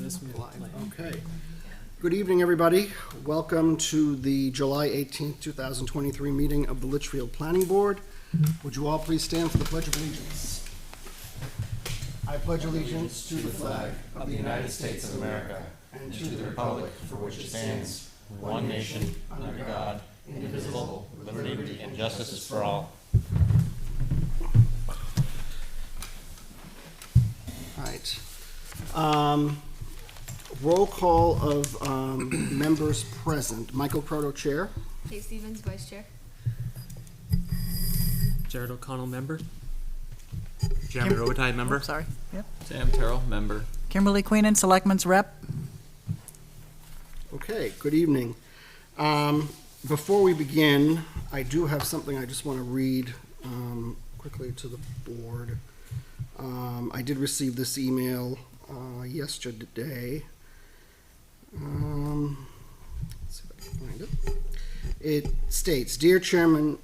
this one. Okay. Good evening, everybody. Welcome to the July 18th, 2023 meeting of the Litchfield Planning Board. Would you all please stand for the Pledge of Allegiance? I pledge allegiance to the flag of the United States of America and to the republic for which it stands, one nation, under God, indivisible, with liberty and justice for all. All right. Roll call of members present. Michael Croto, Chair. Kate Stevens, Vice Chair. Jared O'Connell, member. Jeremy Robitaille, member. Oh, sorry. Yep. Sam Terrell, member. Kimberly Queenan, Selectman's Rep. Okay, good evening. Before we begin, I do have something I just want to read quickly to the board. I did receive this email yesterday. Let's see if I can find it. It states, Dear Chairman,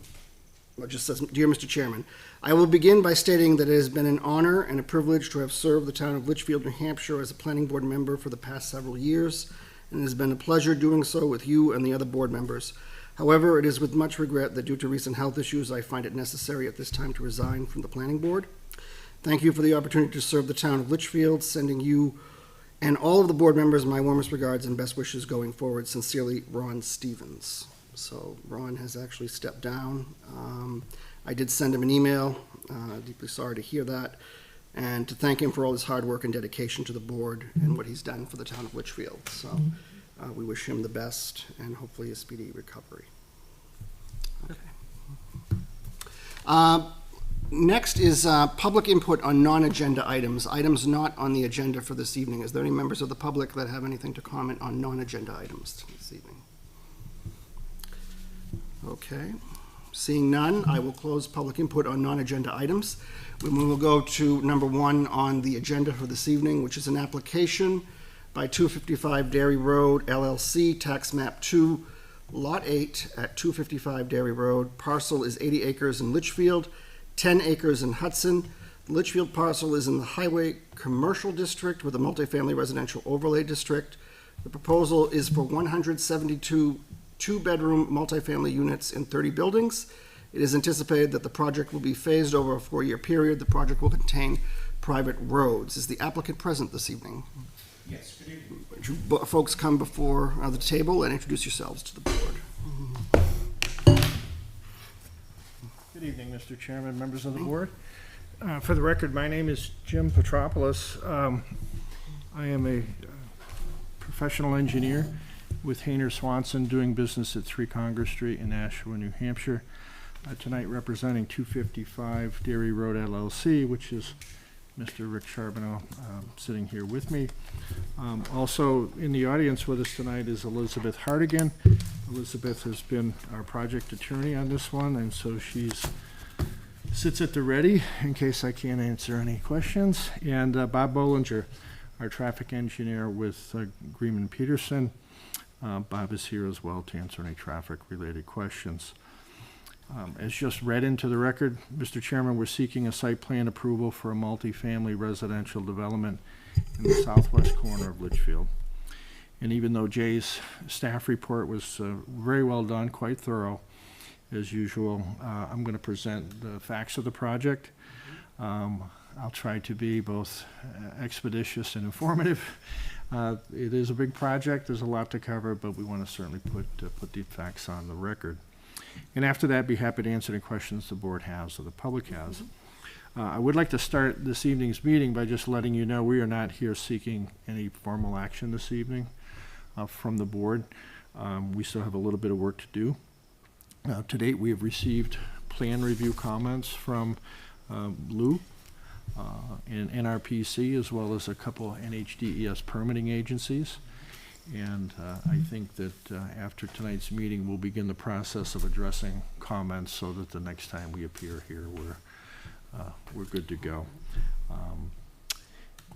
well, it just says, Dear Mr. Chairman, I will begin by stating that it has been an honor and a privilege to have served the town of Litchfield, New Hampshire as a planning board member for the past several years, and it has been a pleasure doing so with you and the other board members. However, it is with much regret that due to recent health issues, I find it necessary at this time to resign from the planning board. Thank you for the opportunity to serve the town of Litchfield, sending you and all of the board members my warmest regards and best wishes going forward. Sincerely, Ron Stevens. So Ron has actually stepped down. I did send him an email, deeply sorry to hear that, and to thank him for all his hard work and dedication to the board and what he's done for the town of Litchfield. So we wish him the best and hopefully a speedy recovery. Okay. Next is public input on non-agenda items not on the agenda for this evening. Is there any members of the public that have anything to comment on non-agenda items this evening? Okay. Seeing none, I will close public input on non-agenda items. We will go to number one on the agenda for this evening, which is an application by 255 Dairy Road LLC, tax map 2, lot 8 at 255 Dairy Road. Parcel is 80 acres in Litchfield, 10 acres in Hudson. The Litchfield parcel is in the Highway Commercial District with a multifamily residential overlay district. The proposal is for 172 two-bedroom multifamily units in 30 buildings. It is anticipated that the project will be phased over a 4-year period. The project will contain private roads. Is the applicant present this evening? Yes, good evening. Would you folks come before the table and introduce yourselves to the board? Good evening, Mr. Chairman, members of the board. For the record, my name is Jim Petropoulos. I am a professional engineer with Hayner Swanson, doing business at 3 Congress Street in Nashua, New Hampshire. Tonight representing 255 Dairy Road LLC, which is Mr. Rick Charbonneau sitting here with me. Also in the audience with us tonight is Elizabeth Hartigan. Elizabeth has been our project attorney on this one, and so she's sits at the ready in case I can't answer any questions. And Bob Bollinger, our traffic engineer with Greenman Peterson. Bob is here as well to answer any traffic-related questions. As just read into the record, Mr. Chairman, we're seeking a site plan approval for a multifamily residential development in the southwest corner of Litchfield. And even though Jay's staff report was very well done, quite thorough, as usual, I'm going to present the facts of the project. I'll try to be both expeditious and informative. It is a big project. There's a lot to cover, but we want to certainly put the facts on the record. And after that, be happy to answer any questions the board has or the public has. I would like to start this evening's meeting by just letting you know we are not here seeking any formal action this evening from the board. We still have a little bit of work to do. To date, we have received plan review comments from Lou and NRPC, as well as a couple NHDES permitting agencies. And I think that after tonight's meeting, we'll begin the process of addressing comments so that the next time we appear here, we're good to go.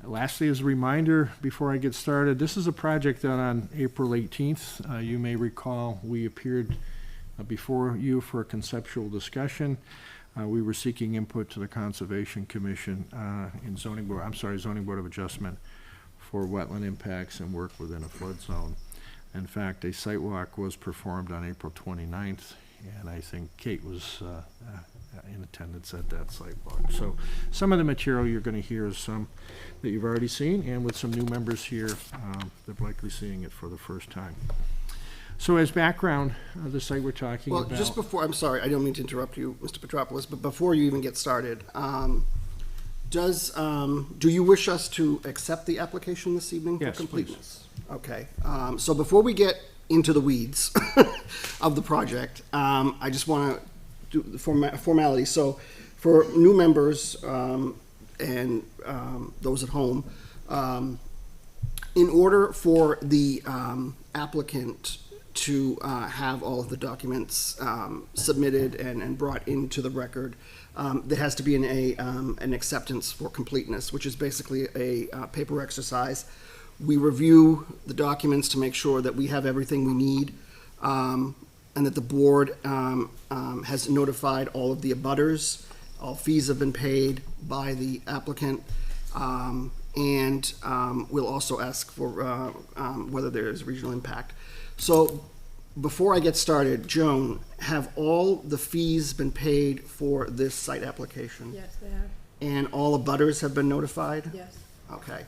Lastly, as a reminder, before I get started, this is a project that on April 18th, you may recall, we appeared before you for a conceptual discussion. We were seeking input to the Conservation Commission in Zoning Board of Adjustment for wetland impacts and work within a flood zone. In fact, a site walk was performed on April 29th, and I think Kate was in attendance at that site walk. So some of the material you're going to hear is some that you've already seen, and with some new members here, they're likely seeing it for the first time. So as background, the site we're talking Well, about... just before, I'm sorry, I don't mean to interrupt you, Mr. Petropoulos, but before you even get started, do you wish us to accept the application this evening for Yes, completeness? Okay, so before we get into the weeds of the project, I just want to do the formality. So for new members and those at home, in order for the applicant to have all of the documents submitted and brought into the record, there has to be an acceptance for completeness, which is basically a paper exercise. We review the documents to make sure that we have everything we need, and that the board has notified all of the abutters. All fees have been paid by the applicant, and we'll also ask for whether there is regional impact. So before I get started, Joan, have all the fees been paid for this site application? Yes, they have. And all abutters have been notified? Yes. Okay.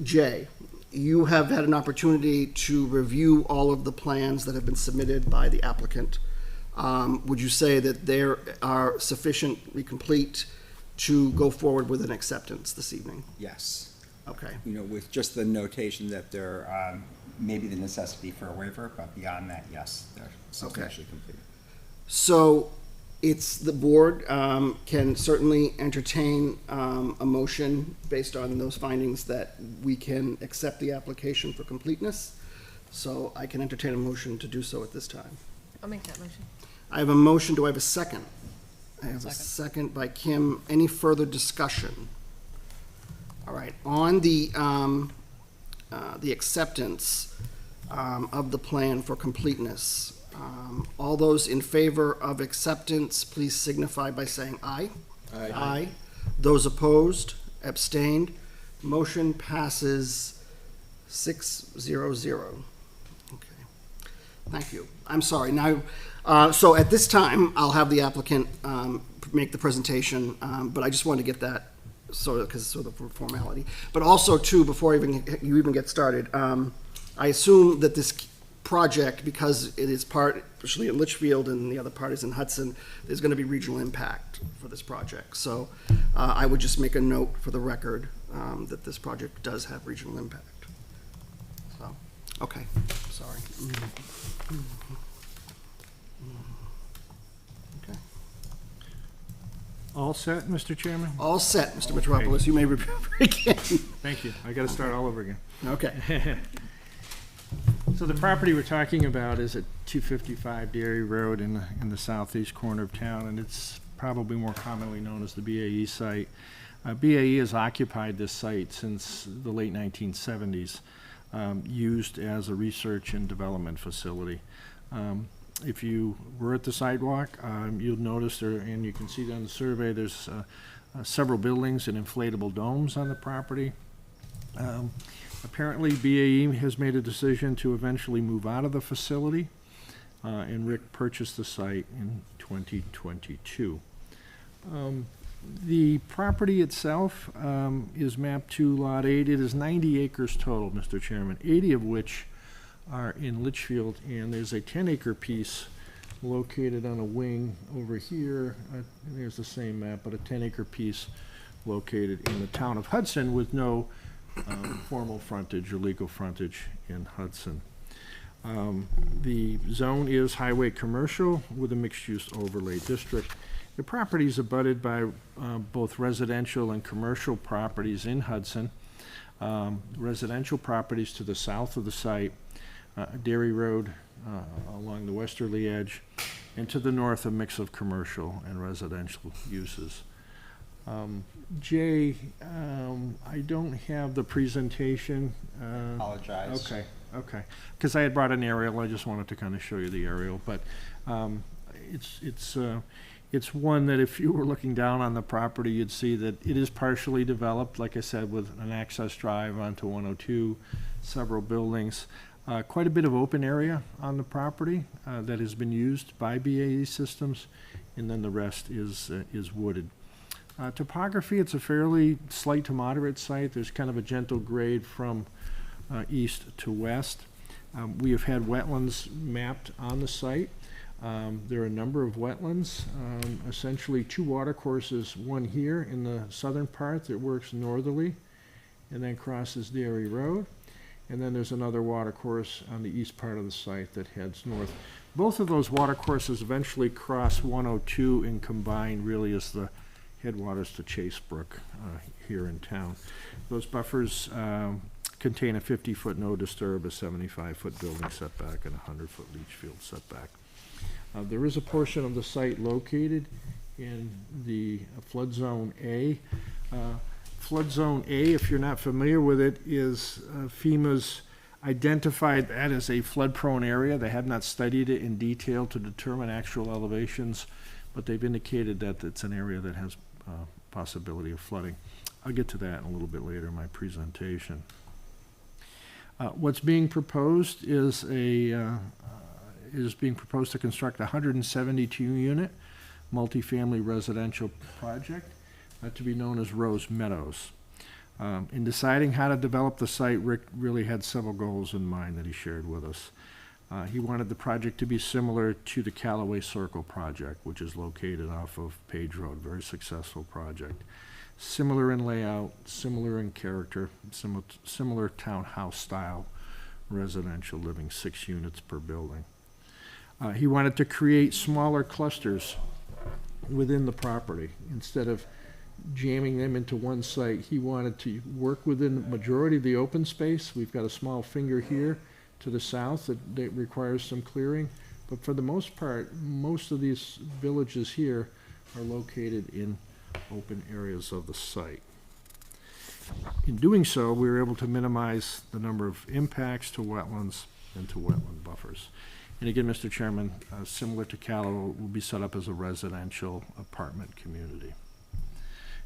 Jay, you have had an opportunity to review all of the plans that have been submitted by the applicant. Would you say that they are sufficiently complete to go forward with an acceptance this evening? Yes. Okay. You know, with just the notation that there may be the necessity for a waiver, but beyond that, yes, they're substantially complete. So it's the board can certainly entertain a motion based on those findings that we can accept the application for completeness. So I can entertain a motion to do so at this time. I'll make that motion. I have a motion. Do I have a second? I have a second by Kim. Any further discussion? All right. On the acceptance of the plan for completeness, all those in favor of acceptance, please signify by saying aye. Aye. Aye. Those opposed, abstained. Motion passes 6-0-0. Okay. Thank you. I'm sorry. Now, so at this time, I'll have the applicant make the presentation, but I just wanted to get that because it's sort of a formality. But also, too, before you even get started, I assume that this project, because it is partially in Litchfield and the other part is in Hudson, there's going to be regional impact for this project. So I would just make a note for the record that this project does have regional impact. So, okay, sorry. Okay. All set, Mr. Chairman? All set, Mr. Petropoulos. You may begin. Thank you. I got to start all over again. Okay. So the property we're talking about is at 255 Dairy Road in the southeast corner of town, and it's probably more commonly known as the BAE site. BAE has occupied this site since the late 1970s, used as a research and development facility. If you were at the sidewalk, you'll notice there, and you can see on the survey, there's several buildings and inflatable domes on the property. Apparently, BAE has made a decision to eventually move out of the facility, and Rick purchased the site in 2022. The property itself is mapped to Lot 8. It is 90 acres total, Mr. Chairman, 80 of which are in Litchfield, and there's a 10-acre piece located on a wing over here. There's the same map, but a 10-acre piece located in the town of Hudson with no formal frontage or legal frontage in Hudson. The zone is highway commercial with a mixed-use overlay district. The property is abutted by both residential and commercial properties in Hudson. Residential properties to the south of the site, Dairy Road along the westerly edge, and to the north a mix of commercial and residential uses. Jay, I don't have the presentation. Apologize. Okay, because I had brought an aerial. I just wanted to kind of show you the aerial. But it's one that if you were looking down on the property, you'd see that it is partially developed, like I said, with an access drive onto 102, several buildings. Quite a bit of open area on the property that has been used by BAE Systems, and then the rest is wooded. Topography, it's a fairly slight to moderate site. There's kind of a gentle grade from east to west. We have had wetlands mapped on the site. There are a number of wetlands, essentially 2 watercourses, one here in the southern part that works northerly and then crosses Dairy Road. And then there's another watercourse on the east part of the site that heads north. Both of those watercourses eventually cross 102 and combine really as the headwaters to Chase Brook here in town. Those buffers contain a 50-foot no disturb, a 75-foot building setback, and a 100-foot Litchfield setback. There is a portion of the site located in the flood zone A. Flood zone A, if you're not familiar with it, is FEMA's identified that as a flood-prone area. They have not studied it in detail to determine actual elevations, but they've indicated that it's an area that has possibility of flooding. I'll get to that a little bit later in my presentation. What's being proposed is being proposed to construct a 172-unit multifamily residential project to be known as Rose Meadows. In deciding how to develop the site, Rick really had several goals in mind that he shared with us. He wanted the project to be similar to the Callaway Circle project, which is located off of Page Road, very successful project. Similar in layout, similar in character, similar townhouse style residential living, 6 units per building. He wanted to create smaller clusters within the property. Instead of jamming them into one site, he wanted to work within the majority of the open space. We've got a small finger here to the south that requires some clearing, but for the most part, most of these villages here are located in open areas of the site. In doing so, we were able to minimize the number of impacts to wetlands and to wetland buffers. And again, Mr. Chairman, similar to Callaway, will be set up as a residential apartment community.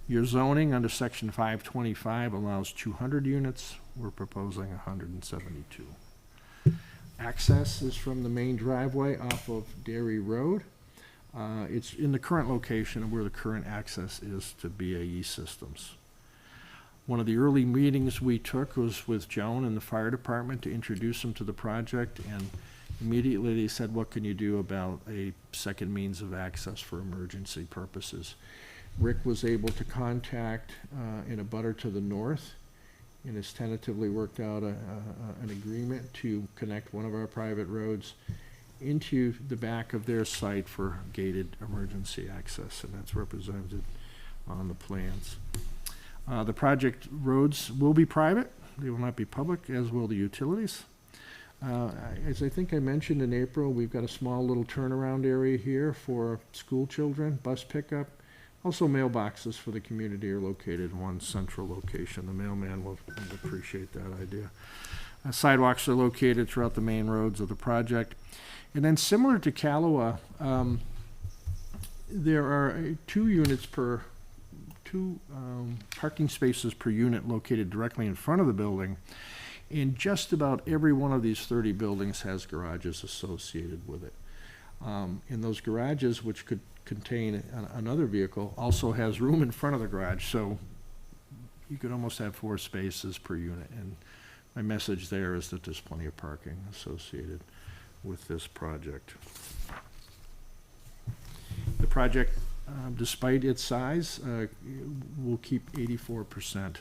Your zoning under section 525 allows 200 units. We're proposing 172. Access is from the main driveway off of Dairy Road. It's in the current location where the current access is to BAE Systems. One of the early meetings we took was with Joan and the fire department to introduce them to the project, and immediately they said, what can you do about a second means of access for emergency purposes? Rick was able to contact an abutter to the north and has tentatively worked out an agreement to connect one of our private roads into the back of their site for gated emergency access, and that's represented on the plans. The project roads will be private. They will not be public, as will the utilities. As I think I mentioned in April, we've got a small little turnaround area here for school children, bus pickup. Also, mailboxes for the community are located in one central location. The mailman will appreciate that idea. Sidewalks are located throughout the main roads of the project. And then similar to Callaway, there are two parking spaces per unit located directly in front of the building. And just about every one of these 30 buildings has garages associated with it. And those garages, which could contain another vehicle, also has room in front of the garage, so you could almost have 4 spaces per unit. And my message there is that there's plenty of parking associated with this project. The project, despite its size, will keep 84%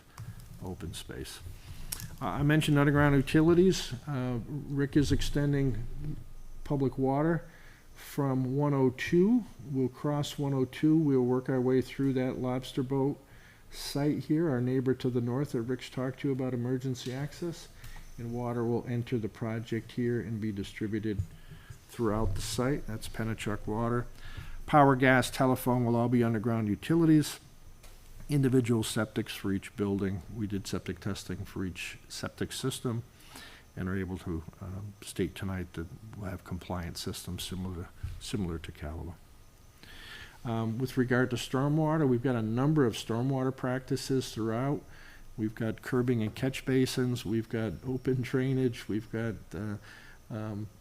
open space. I mentioned underground utilities. Rick is extending public water from 102. We'll cross 102. We'll work our way through that lobster boat site here, our neighbor to the north that Rick's talked to about emergency access. And water will enter the project here and be distributed throughout the site. That's Pennachuck Water. Power, gas, telephone will all be underground utilities. Individual septics for each building. We did septic testing for each septic system. and are able to state tonight that we'll have compliant systems similar to Callaway. With regard to stormwater, we've got a number of stormwater practices throughout. We've got curbing and catch basins, we've got open drainage, we've got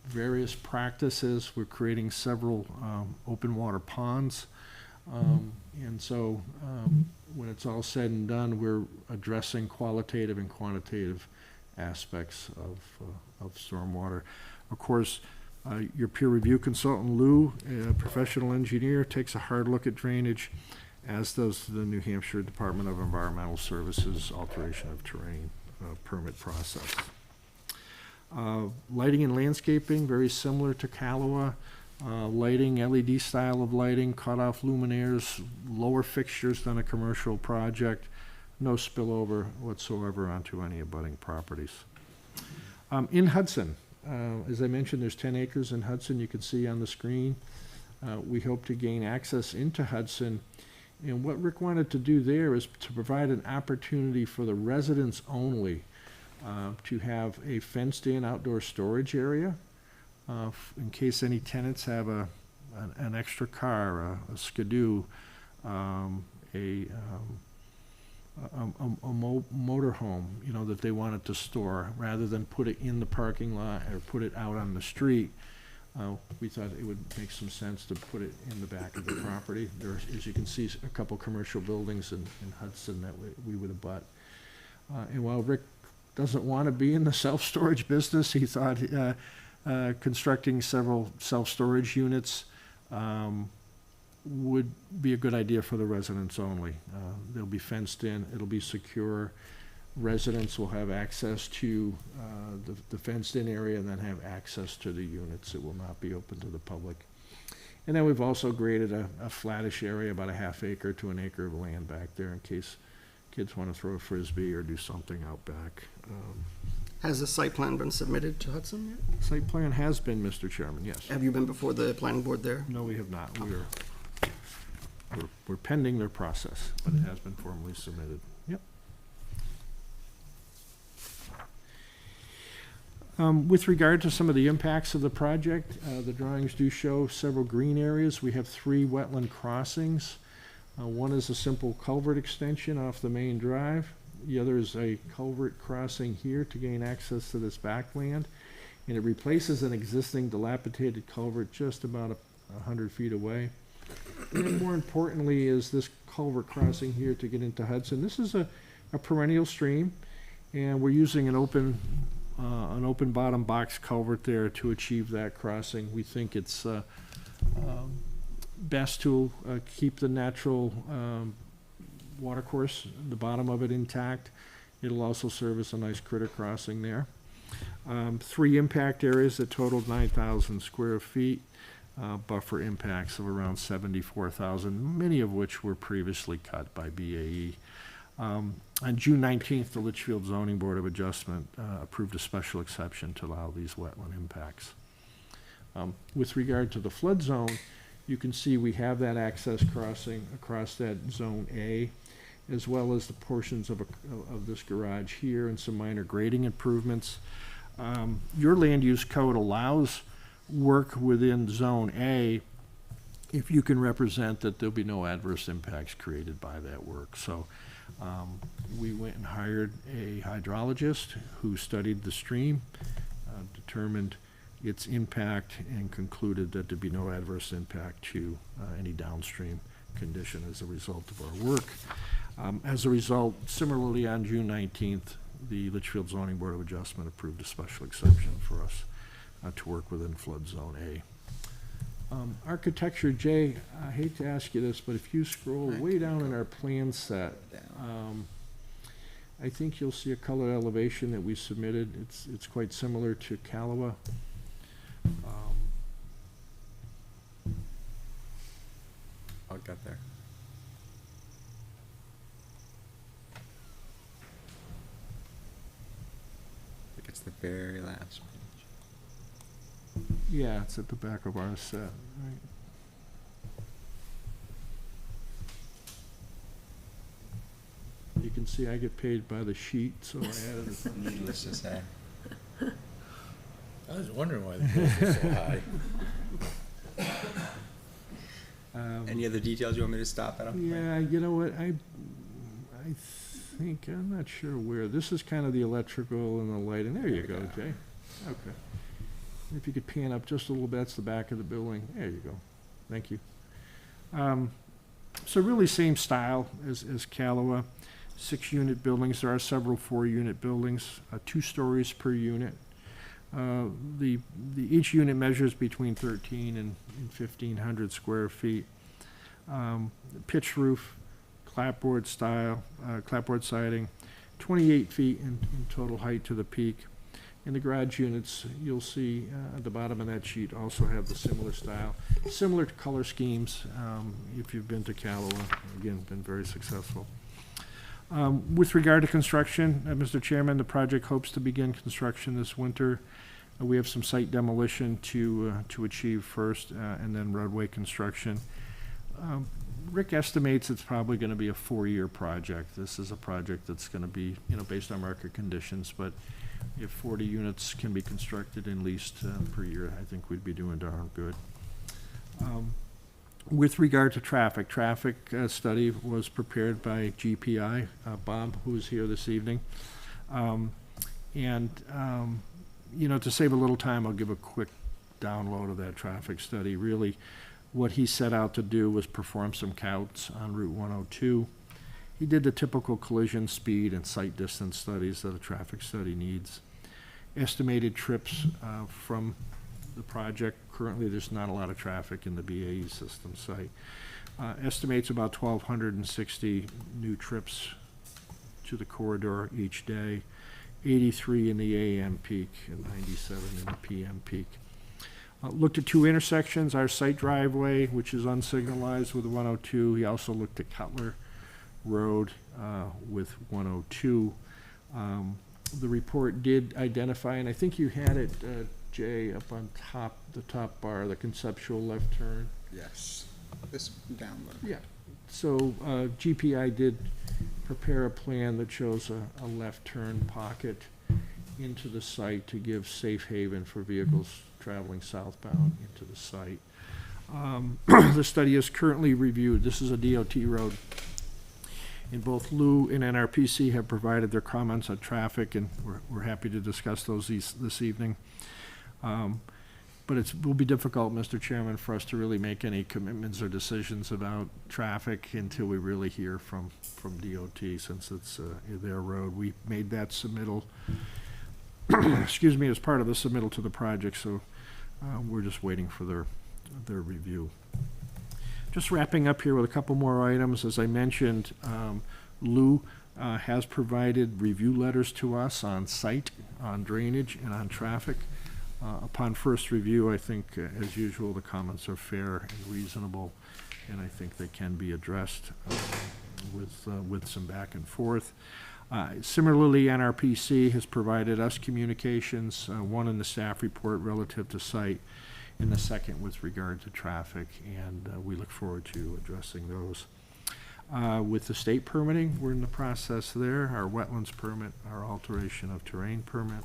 various practices. We're creating several open water ponds. And so when it's all said and done, we're addressing qualitative and quantitative aspects of stormwater. Of course, your peer review consultant, Lou, a professional engineer, takes a hard look at drainage, as does the New Hampshire Department of Environmental Services alteration of terrain permit process. Lighting and landscaping, very similar to Callaway. Lighting, LED style of lighting, cutoff luminaires, lower fixtures than a commercial project, no spillover whatsoever onto any abutting properties. In Hudson, as I mentioned, there's 10 acres in Hudson, you can see on the screen. We hope to gain access into Hudson, and what Rick wanted to do there is to provide an opportunity for the residents only to have a fenced-in outdoor storage area in case any tenants have an extra car, a skidoo, a motorhome, you know, that they wanted to store, rather than put it in the parking lot or put it out on the street. We thought it would make some sense to put it in the back of the property. There, as you can see, a couple commercial buildings in Hudson that we would abut. And while Rick doesn't want to be in the self-storage business, he thought constructing several self-storage units would be a good idea for the residents only. They'll be fenced in, it'll be secure. Residents will have access to the fenced-in area and then have access to the units. It will not be open to the public. And then we've also graded a flattish area, about a half acre to an acre of land back there in case kids want to throw a Frisbee or do something out back. Has the site plan been submitted to Hudson yet? Site plan has been, Mr. Chairman, yes. Have you been before the planning board there? No, we have not. We're pending their process, but it has been formally submitted. Yep. With regard to some of the impacts of the project, the drawings do show several green areas. We have 3 wetland crossings. One is a simple culvert extension off the main drive. The other is a culvert crossing here to gain access to this backland. And it replaces an existing dilapidated culvert just about 100 feet away. And more importantly is this culvert crossing here to get into Hudson. This is a perennial stream, and we're using an open bottom box culvert there to achieve that crossing. We think it's best to keep the natural watercourse, the bottom of it, intact. It'll also serve as a nice critter crossing there. 3 impact areas that totaled 9,000 square feet. Buffer impacts of around 74,000, many of which were previously cut by BAE. On June 19th, the Litchfield Zoning Board of Adjustment approved a special exception to allow these wetland impacts. With regard to the flood zone, you can see we have that access crossing across that Zone A, as well as the portions of this garage here and some minor grading improvements. Your land use code allows work within Zone A if you can represent that there'll be no adverse impacts created by that work. So we went and hired a hydrologist who studied the stream, determined its impact, and concluded that there'd be no adverse impact to any downstream condition as a result of our work. As a result, similarly on June 19th, the Litchfield Zoning Board of Adjustment approved a special exception for us to work within flood zone A. Architecture, Jay, I hate to ask you this, but if you scroll way down in our plan set, I think you'll see a color elevation that we submitted. It's quite similar to Callaway. I'll get there. I think it's the very last page. Yeah, it's at the back of our set, right? You can see I get paid by the sheet, so I added it. Needless to say. I was wondering why the bills are so high. Any other details you want me to stop at? Yeah, you know what, I think, I'm not sure where, this is kind of the electrical and the lighting, there you go, Jay. Okay. If you could pan up just a little bit, that's the back of the building, there you go, thank you. So really same style as Callaway, 6-unit buildings, there are several 4-unit buildings, 2 stories per unit. Each unit measures between 13 and 1,500 square feet. Pitch roof, clapboard style, clapboard siding, 28 feet in total height to the peak. And the garage units, you'll see at the bottom of that sheet, also have the similar style, similar to color schemes. If you've been to Callaway, again, been very successful. With regard to construction, Mr. Chairman, the project hopes to begin construction this winter. We have some site demolition to achieve first, and then roadway construction. Rick estimates it's probably going to be a 4-year project. This is a project that's going to be, based on market conditions, but if 40 units can be constructed and leased per year, I think we'd be doing darn good. With regard to traffic study was prepared by GPI, Bob, who is here this evening. To save a little time, I'll give a quick download of that traffic study. Really, what he set out to do was perform some counts on Route 102. He did the typical collision speed and sight distance studies that a traffic study needs. Estimated trips from the project. Currently, there's not a lot of traffic in the BAE system site. Estimates about 1,260 new trips to the corridor each day, 83 in the AM peak and 97 in the PM peak. Looked at 2 intersections, our site driveway, which is unsignalized with 102. He also looked at Cutler Road with 102. The report did identify, and I think you had it, Jay, up on the top bar, the conceptual left turn. Yes. This download. Yeah. So GPI did prepare a plan that shows a left turn pocket into the site to give safe haven for vehicles traveling southbound into the site. The study is currently reviewed. This is a DOT road. And both Lou and NRPC have provided their comments on traffic, and we're happy to discuss those this evening. But it will be difficult, Mr. Chairman, for us to really make any commitments or decisions about traffic until we really hear from DOT, since it's their road. We made that submittal, excuse me, as part of the submittal to the project, so we're just waiting for their review. Just wrapping up here with a couple more items. As I mentioned, Lou has provided review letters to us on site, on drainage, and on traffic. Upon first review, I think, as usual, the comments are fair and reasonable, and I think they can be addressed with some back and forth. Similarly, NRPC has provided us communications, one in the staff report relative to site, and the second with regard to traffic, and we look forward to addressing those. With the state permitting, we're in the process there. Our wetlands permit, our alteration of terrain permit.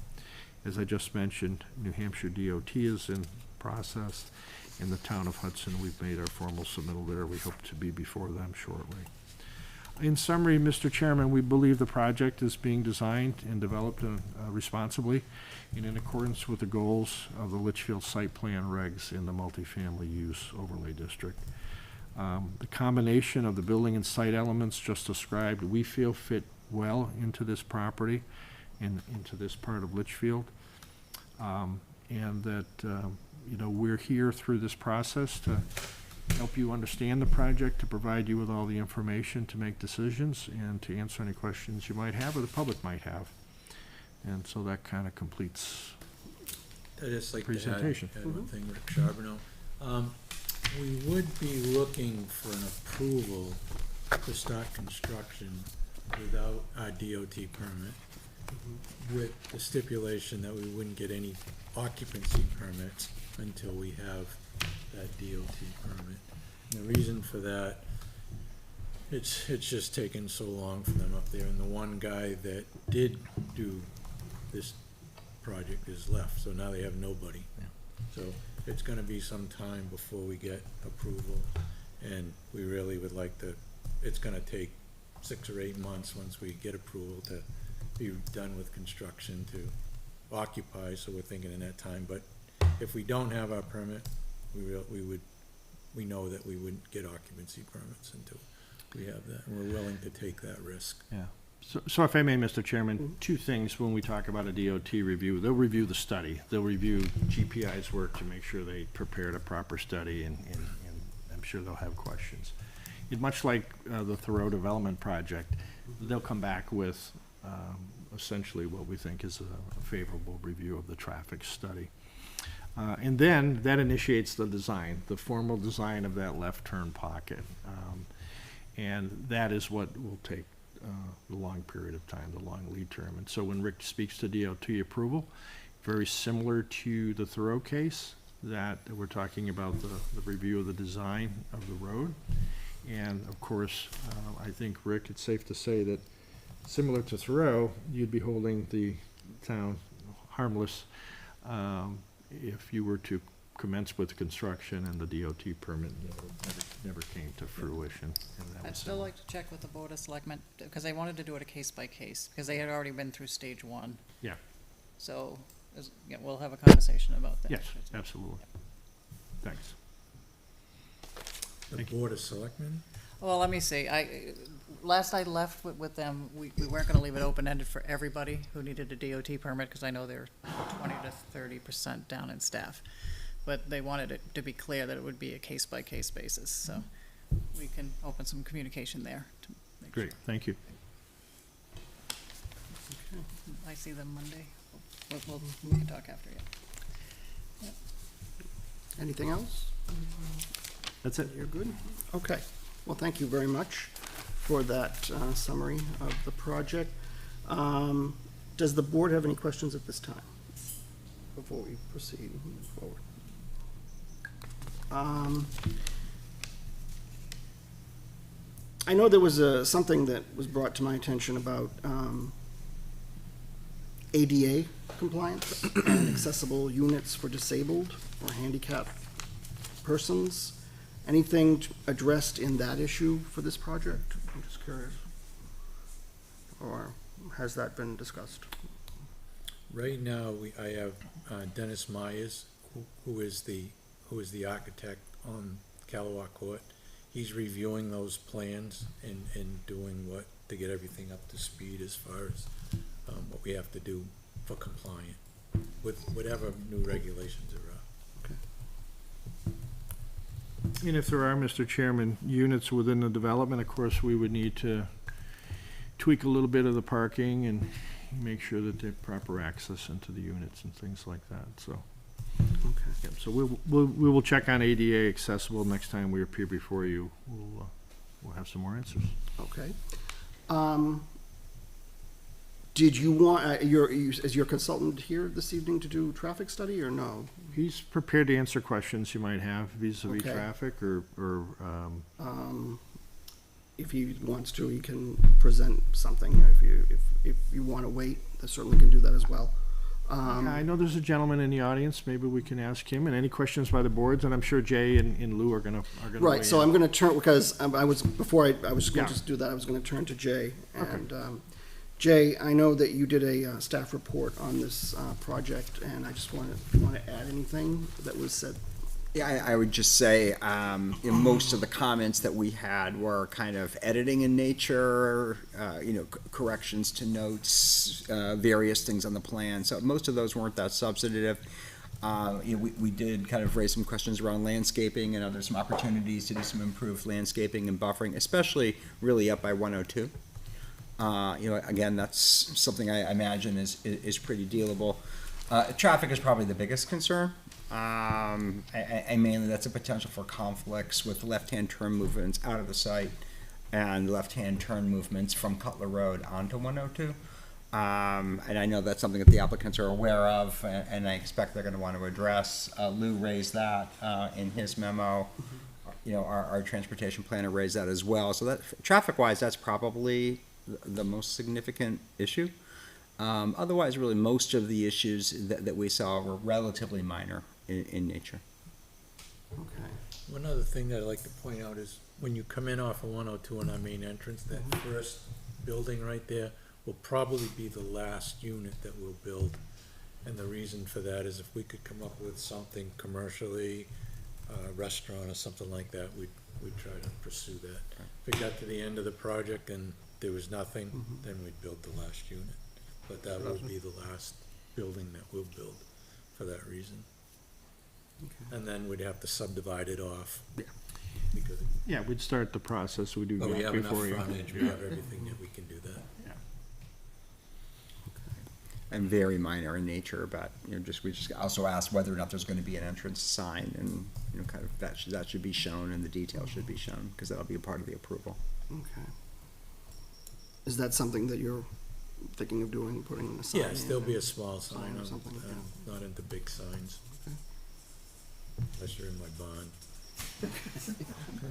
As I just mentioned, New Hampshire DOT is in process. In the town of Hudson, we've made our formal submittal there. We hope to be before them shortly. In summary, Mr. Chairman, we believe the project is being designed and developed responsibly and in accordance with the goals of the Litchfield site plan regs in the multifamily use overlay district. The combination of the building and site elements just described, we feel fit well into this property and into this part of Litchfield. And that, we're here through this process to help you understand the project, to provide you with all the information to make decisions and to answer any questions you might have or the public might have. And so that kind of completes I'd just like presentation. to add one thing, Rick Charbonneau. We would be looking for an approval to start construction without our DOT permit, with the stipulation that we wouldn't get any occupancy permits until we have that DOT permit. And the reason for that, it's just taken so long for them up there, and the one guy that did do this project is left, so now they have nobody. So it's gonna be some time before we get approval, and we really would like to, it's gonna take 6 or 8 months once we get approval to be done with construction to occupy, so we're thinking in that time. But if we don't have our permit, we know that we wouldn't get occupancy permits until we have that, and we're willing to take that risk. Yeah. So if I may, Mr. Chairman, two things when we talk about a DOT review. They'll review the study. They'll review GPI's work to make sure they prepared a proper study, and I'm sure they'll have questions. And much like the Thoreau Development Project, they'll come back with essentially what we think is a favorable review of the traffic study. And then that initiates the design, the formal design of that left turn pocket. And that is what will take the long period of time, the long lead term. And so when Rick speaks to DOT approval, very similar to the Thoreau case, that we're talking about the review of the design of the road. And of course, I think, Rick, it's safe to say that similar to Thoreau, you'd be holding the town harmless if you were to commence with construction and the DOT permit never came to fruition. And that I'd was still like to check with the Board of Selectmen, because they wanted to do it a case by case, because they had already been through stage 1. Yeah. So, yeah, we'll have a conversation about that. Yes, absolutely. Thanks. The Board of Selectmen? Well, let me see, last I left with them, we weren't gonna leave it open-ended for everybody who needed a DOT permit, because I know they're 20 to 30% down in staff. But they wanted it to be clear that it would be a case-by-case basis, so we can open some communication there to make sure. Great, thank you. I see them Monday. We can talk after, yeah. Anything else? That's it. You're good? Okay. Well, thank you very much for that summary of the project. Does the board have any questions at this time before we proceed and move forward? I know there was something that was brought to my attention about ADA compliance and accessible units for disabled or handicapped persons. Anything addressed in that issue for this project? I'm just curious. Or has that been discussed? Right now, I have Dennis Myers, who is the architect on Callaway Court. He's reviewing those plans and doing to get everything up to speed as far as what we have to do for compliant with whatever new regulations are out. And if there are, Mr. Chairman, units within the development, of course, we would need to tweak a little bit of the parking and make sure that they have proper access into the units and things like that, so. Okay. Yeah, so we will check on ADA accessible next time we appear before you. We'll have some more answers. Okay. Did you want, is your consultant here this evening to do traffic study or no? He's prepared to answer questions you might have vis-a-vis Okay. traffic or If he wants to, he can present something. If you want to wait, I certainly can do that as well. I know there's a gentleman in the audience, maybe we can ask him, and any questions by the boards, and I'm sure Jay and Lou are gonna weigh Right, so in. I'm going to turn, because I was going Yeah. to do that, I was going to turn to Jay. Okay. And Jay, I know that you did a staff report on this project, and I just want to add anything that was said. Yeah, I would just say, most of the comments that we had were kind of editing in nature, corrections to notes, various things on the plan. So most of those weren't that substantive. We did kind of raise some questions around landscaping, and there's some opportunities to do some improved landscaping and buffering, especially really up by 102. Again, that's something I imagine is pretty dealable. Traffic is probably the biggest concern. And mainly that's a potential for conflicts with left-hand turn movements out of the site and left-hand turn movements from Cutler Road onto 102. And I know that's something that the applicants are aware of, and I expect they're going to want to address. Lou raised that in his memo. Our transportation planner raised that as well. So that traffic-wise, that's probably the most significant issue. Otherwise, really, most of the issues that we saw were relatively minor in nature. Okay. One other thing that I'd like to point out is when you come in off of 102 on our main entrance, that first building right there will probably be the last unit that we'll build. And the reason for that is if we could come up with something commercially, restaurant or something like that, we'd try to pursue that. If we got to the end of the project and there was nothing, then we'd build the last unit. But that will be the last building that we'll build for that reason. And then we'd have to subdivide it off. Yeah. Because, Yeah, we'd start the process, we do but we that have enough before you. frontage, we have everything that we can do that. And very minor in nature, but, we just also asked whether or not there's gonna be an entrance sign, and, kind of, that should be shown, and the details should be shown, because that'll be a part of the approval. Okay. Is that something that you're thinking of doing, putting in a sign? Yes, there'll be a small sign, Sign or I'm something like that. not into big signs. Okay. Unless you're in my bond.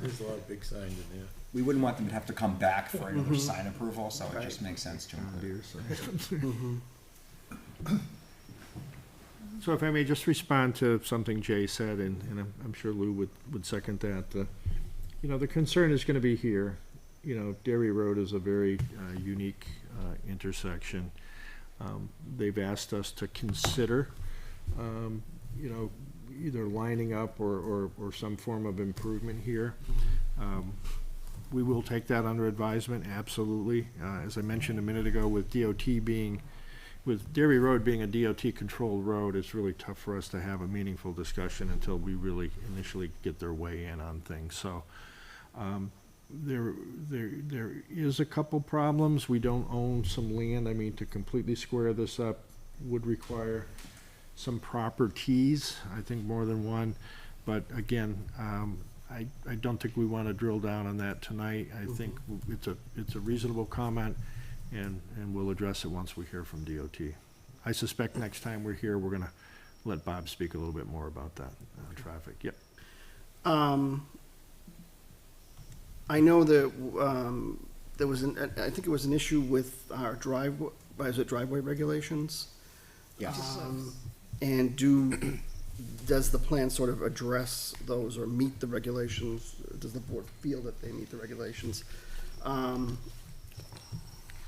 There's a lot of big signs in there. We wouldn't want them to have to come back for another sign approval, so it just makes sense to include. So if I may just respond to something Jay said, and I'm sure Lou would second that. The concern is gonna be here. Dairy Road is a very unique intersection. They've asked us to consider, either lining up or some form of improvement here. We will take that under advisement, absolutely. As I mentioned a minute ago, with Dairy Road being a DOT-controlled road, it's really tough for us to have a meaningful discussion until we really initially get their way in on things. So there is a couple problems. We don't own some land. I mean, to completely square this up would require some proper tees, I think more than one. But again, I don't think we want to drill down on that tonight. I think it's a reasonable comment. And we'll address it once we hear from DOT. I suspect next time we're here, we're gonna let Bob speak a little bit more about that, traffic. Yep. I know that there was I think it was an issue with our driveway regulations? Yes. And does the plan sort of address those or meet the regulations? Does the board feel that they meet the regulations?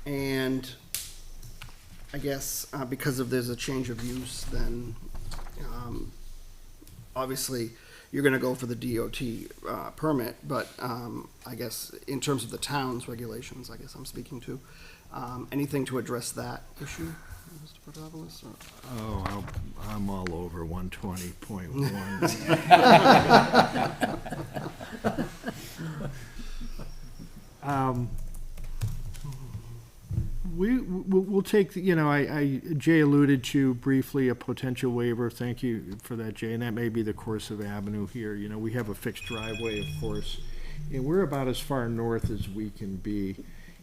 And I guess because there's a change of use, then obviously you're gonna go for the DOT permit, but I guess in terms of the town's regulations, I guess I'm speaking to, anything to address that issue, Mr. Petropoulos? Oh, I'm all over 120.1. We'll take, Jay alluded to briefly a potential waiver. Thank you for that, Jay, and that may be the course of avenue here. We have a fixed driveway, of course, and we're about as far north as we can be.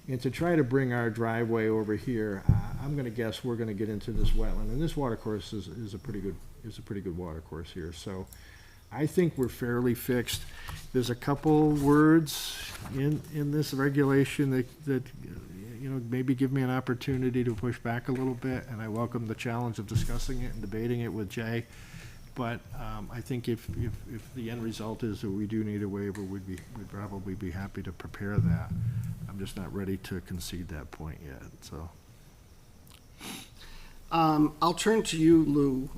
And to try to bring our driveway over here, I'm gonna guess we're gonna get into this wetland, and this water course is a pretty good water course here. So I think we're fairly fixed. There's a couple words in this regulation that maybe give me an opportunity to push back a little bit, and I welcome the challenge of discussing it and debating it with Jay. But I think if the end result is that we do need a waiver, we'd probably be happy to prepare that. I'm just not ready to concede that point yet, so. I'll turn to you, Lou.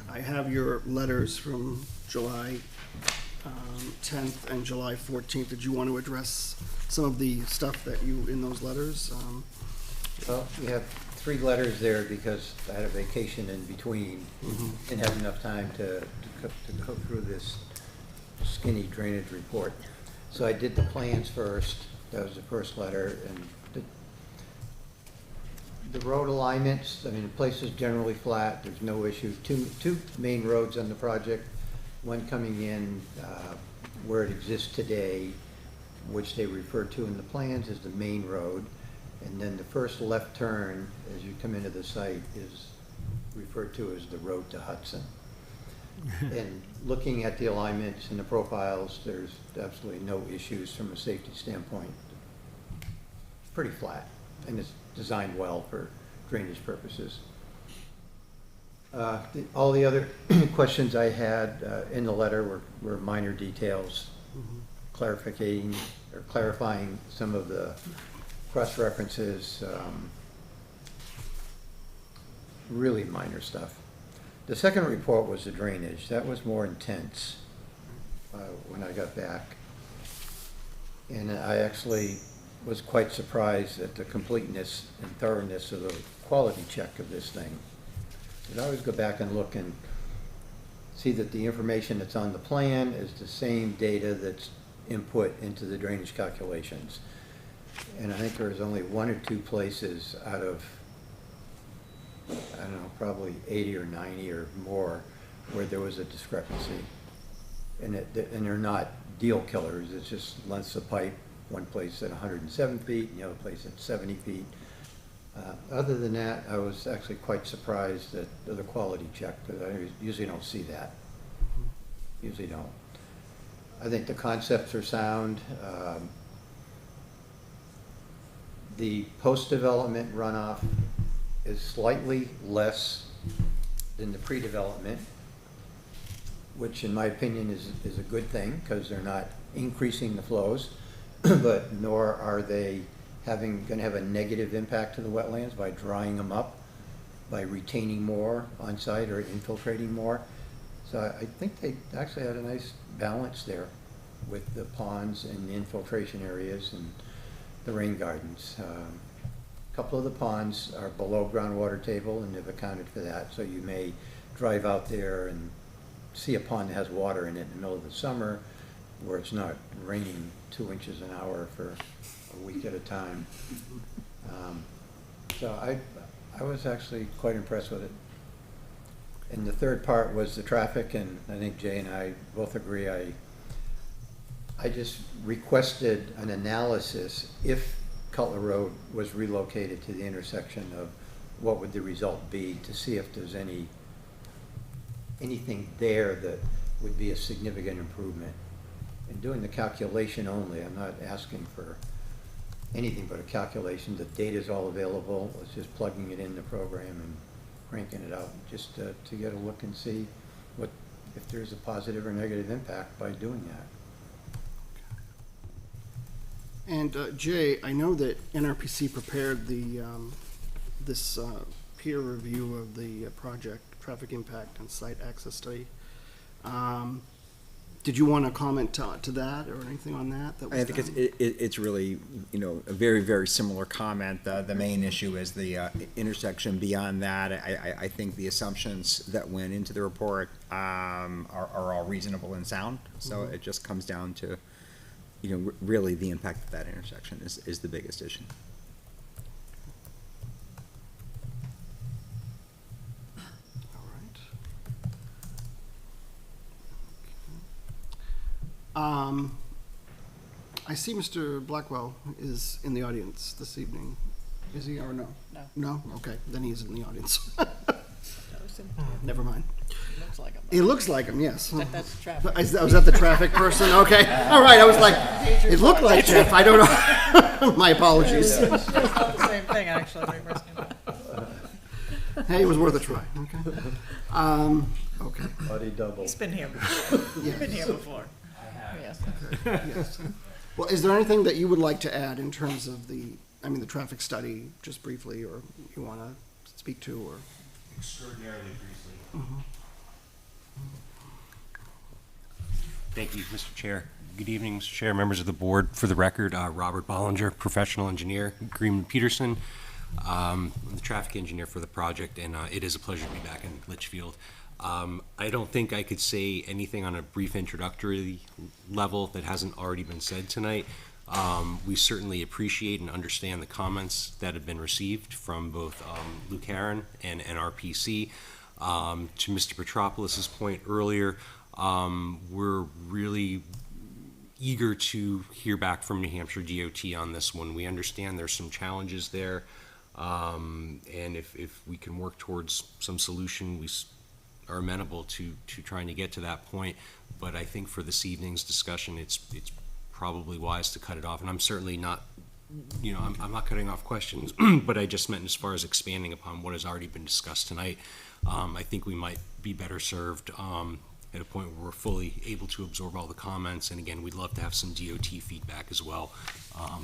I have your letters from July 10th and July 14th. Did you want to address some of the stuff that in those letters? Well, we have 3 letters there because I had a vacation in between and had enough time to go through this skinny drainage report. So I did the plans first. That was the first letter. And the road alignments, I mean, the place is generally flat. There's no issue. Two main roads on the project. One coming in where it exists today, which they refer to in the plans as the main road. And then the first left turn as you come into the site is referred to as the road to Hudson. And looking at the alignments and the profiles, there's absolutely no issues from a safety standpoint. It's pretty flat, and it's designed well for drainage purposes. All the other questions I had in the letter were minor details, clarifying some of the cross-references, really minor stuff. The second report was the drainage. That was more intense when I got back. And I actually was quite surprised at the completeness and thoroughness of the quality check of this thing. And I always go back and look and see that the information that's on the plan is the same data that's input into the drainage calculations. And I think there's only one or two places out of, I don't know, probably 80 or 90 or more where there was a discrepancy. And they're not deal killers, it's just lengths of pipe, one place at 107 feet and the other place at 70 feet. Other than that, I was actually quite surprised at the quality check, because I usually don't see that. Usually don't. I think the concepts are sound. The post-development runoff is slightly less than the pre-development, which in my opinion is a good thing, because they're not increasing the flows, but nor are they going to have a negative impact to the wetlands by drying them up, by retaining more on site or infiltrating more. So I think they actually had a nice balance there with the ponds and the infiltration areas and the rain gardens. A couple of the ponds are below groundwater table, and they've accounted for that. So you may drive out there and see a pond that has water in it in the middle of the summer, where it's not raining 2 inches an hour for a week at a time. So I was actually quite impressed with it. And the third part was the traffic, and I think Jay and I both agree. I just requested an analysis if Cutler Road was relocated to the intersection of what would the result be, to see if there's anything there that would be a significant improvement. And doing the calculation only, I'm not asking for anything but a calculation. The data's all available. It's just plugging it in the program and cranking it out, just to get a look and see if there's a positive or negative impact by doing that. And Jay, I know that NRPC prepared this peer review of the project, traffic impact and site access study. Did you want to comment to that or anything on that? I think it's really, a very, very similar comment. The main issue is the intersection. Beyond that, I think the assumptions that went into the report are all reasonable and sound. So it just comes down to, really the impact of that intersection is the biggest issue. I see Mr. Blackwell is in the audience this evening. Is he or no? No. No? Okay, then he's in the audience. It Never mind. looks like him. It looks like him, yes. That's traffic. Was that the traffic person? Okay, all right, I was like, it looked like Jeff, I don't know. My apologies. It's not the same thing, actually. Hey, it was worth a try, okay. Okay. Buddy double. He's been here before. You've been here before. Yes. Yes. Well, is there anything that you would like to add in terms of the traffic study, just briefly, or you want to speak to, or? Extraordinarily briefly. Thank you, Mr. Chair. Good evening, Mr. Chair, members of the board. For the record, Robert Bollinger, professional engineer, Greenman Peterson, I'm the traffic engineer for the project, and it is a pleasure to be back in Litchfield. I don't think I could say anything on a brief introductory level that hasn't already been said tonight. We certainly appreciate and understand the comments that have been received from both Luke Herron and NRPC. To Mr. Petropoulos' point earlier, we're really eager to hear back from New Hampshire DOT on this one. We understand there's some challenges there, and if we can work towards some solution, we are amenable to trying to get to that point. But I think for this evening's discussion, it's probably wise to cut it off, and I'm certainly not I'm not cutting off questions, but I just meant as far as expanding upon what has already been discussed tonight. I think we might be better served at a point where we're fully able to absorb all the comments. And again, we'd love to have some DOT feedback as well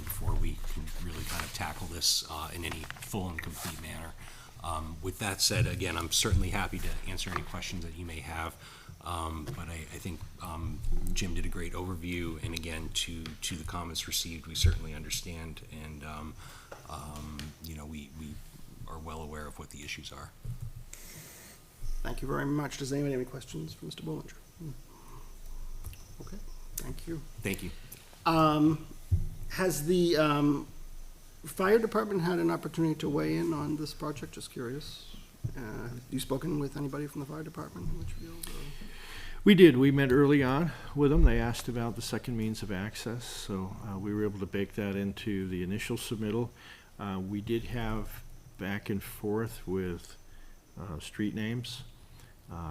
before we can really kind of tackle this in any full and complete manner. With that said, again, I'm certainly happy to answer any questions that you may have. But I think Jim did a great overview, and again, to the comments received, we certainly understand, and we are well aware of what the issues are. Thank you very much. Does anyone have any questions for Mr. Bollinger? Okay, thank you. Thank you. Has the fire department had an opportunity to weigh in on this project? Just curious. Have you spoken with anybody from the fire department in Litchfield? We did. We met early on with them. They asked about the second means of access, so we were able to bake that into the initial submittal. We did have back and forth with street names,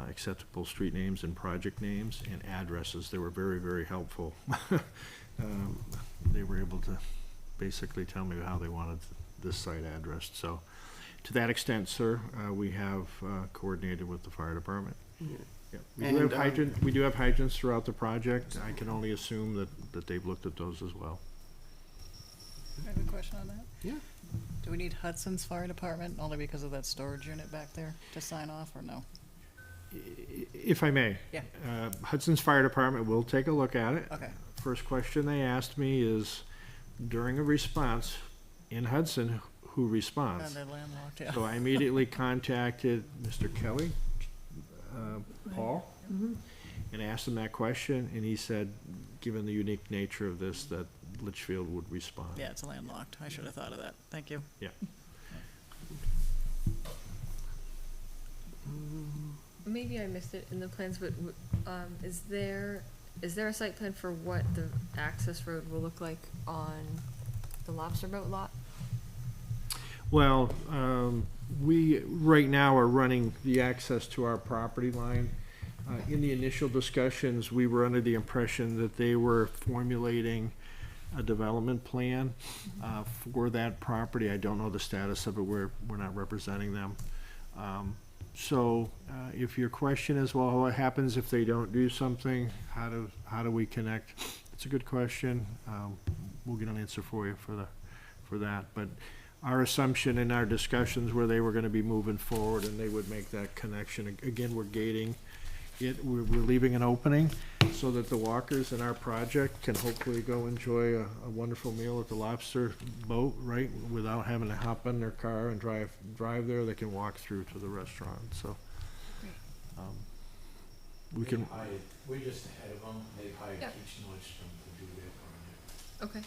acceptable street names and project names and addresses. They were very, very helpful. They were able to basically tell me how they wanted this site addressed. So to that extent, sir, we have coordinated with the fire department. Yeah. Yeah. We do have hydrants throughout the project. I can only assume that they've looked at those as well. I have a question on that. Yeah. Do we need Hudson's Fire Department only because of that storage unit back there to sign off, or no? If I may. Yeah. Hudson's Fire Department will take a look at it. Okay. First question they asked me is, during a response in Hudson, who responds? And they're landlocked, yeah. So I immediately contacted Mr. Kelly, Paul, and asked him that question, and he said, given the unique nature of this, that Litchfield would respond. Yeah, it's landlocked. I should have thought of that. Thank you. Yeah. Maybe I missed it in the plans, but is there a site plan for what the access road will look like on the lobster boat lot? Well, we right now are running the access to our property line. In the initial discussions, we were under the impression that they were formulating a development plan for that property. I don't know the status of it. We're not representing them. So if your question is, well, what happens if they don't do something? How do we connect? It's a good question. We'll get an answer for you for that. But our assumption in our discussions were they were going to be moving forward and they would make that connection. Again, we're gating it. We're leaving an opening so that the walkers in our project can hopefully go enjoy a wonderful meal at the lobster boat, right? Without having to hop in their car and drive there. They can walk through to the restaurant. So we can. We're just ahead of them. They've hired Yep. Keach Nordstrom to do their project. Okay.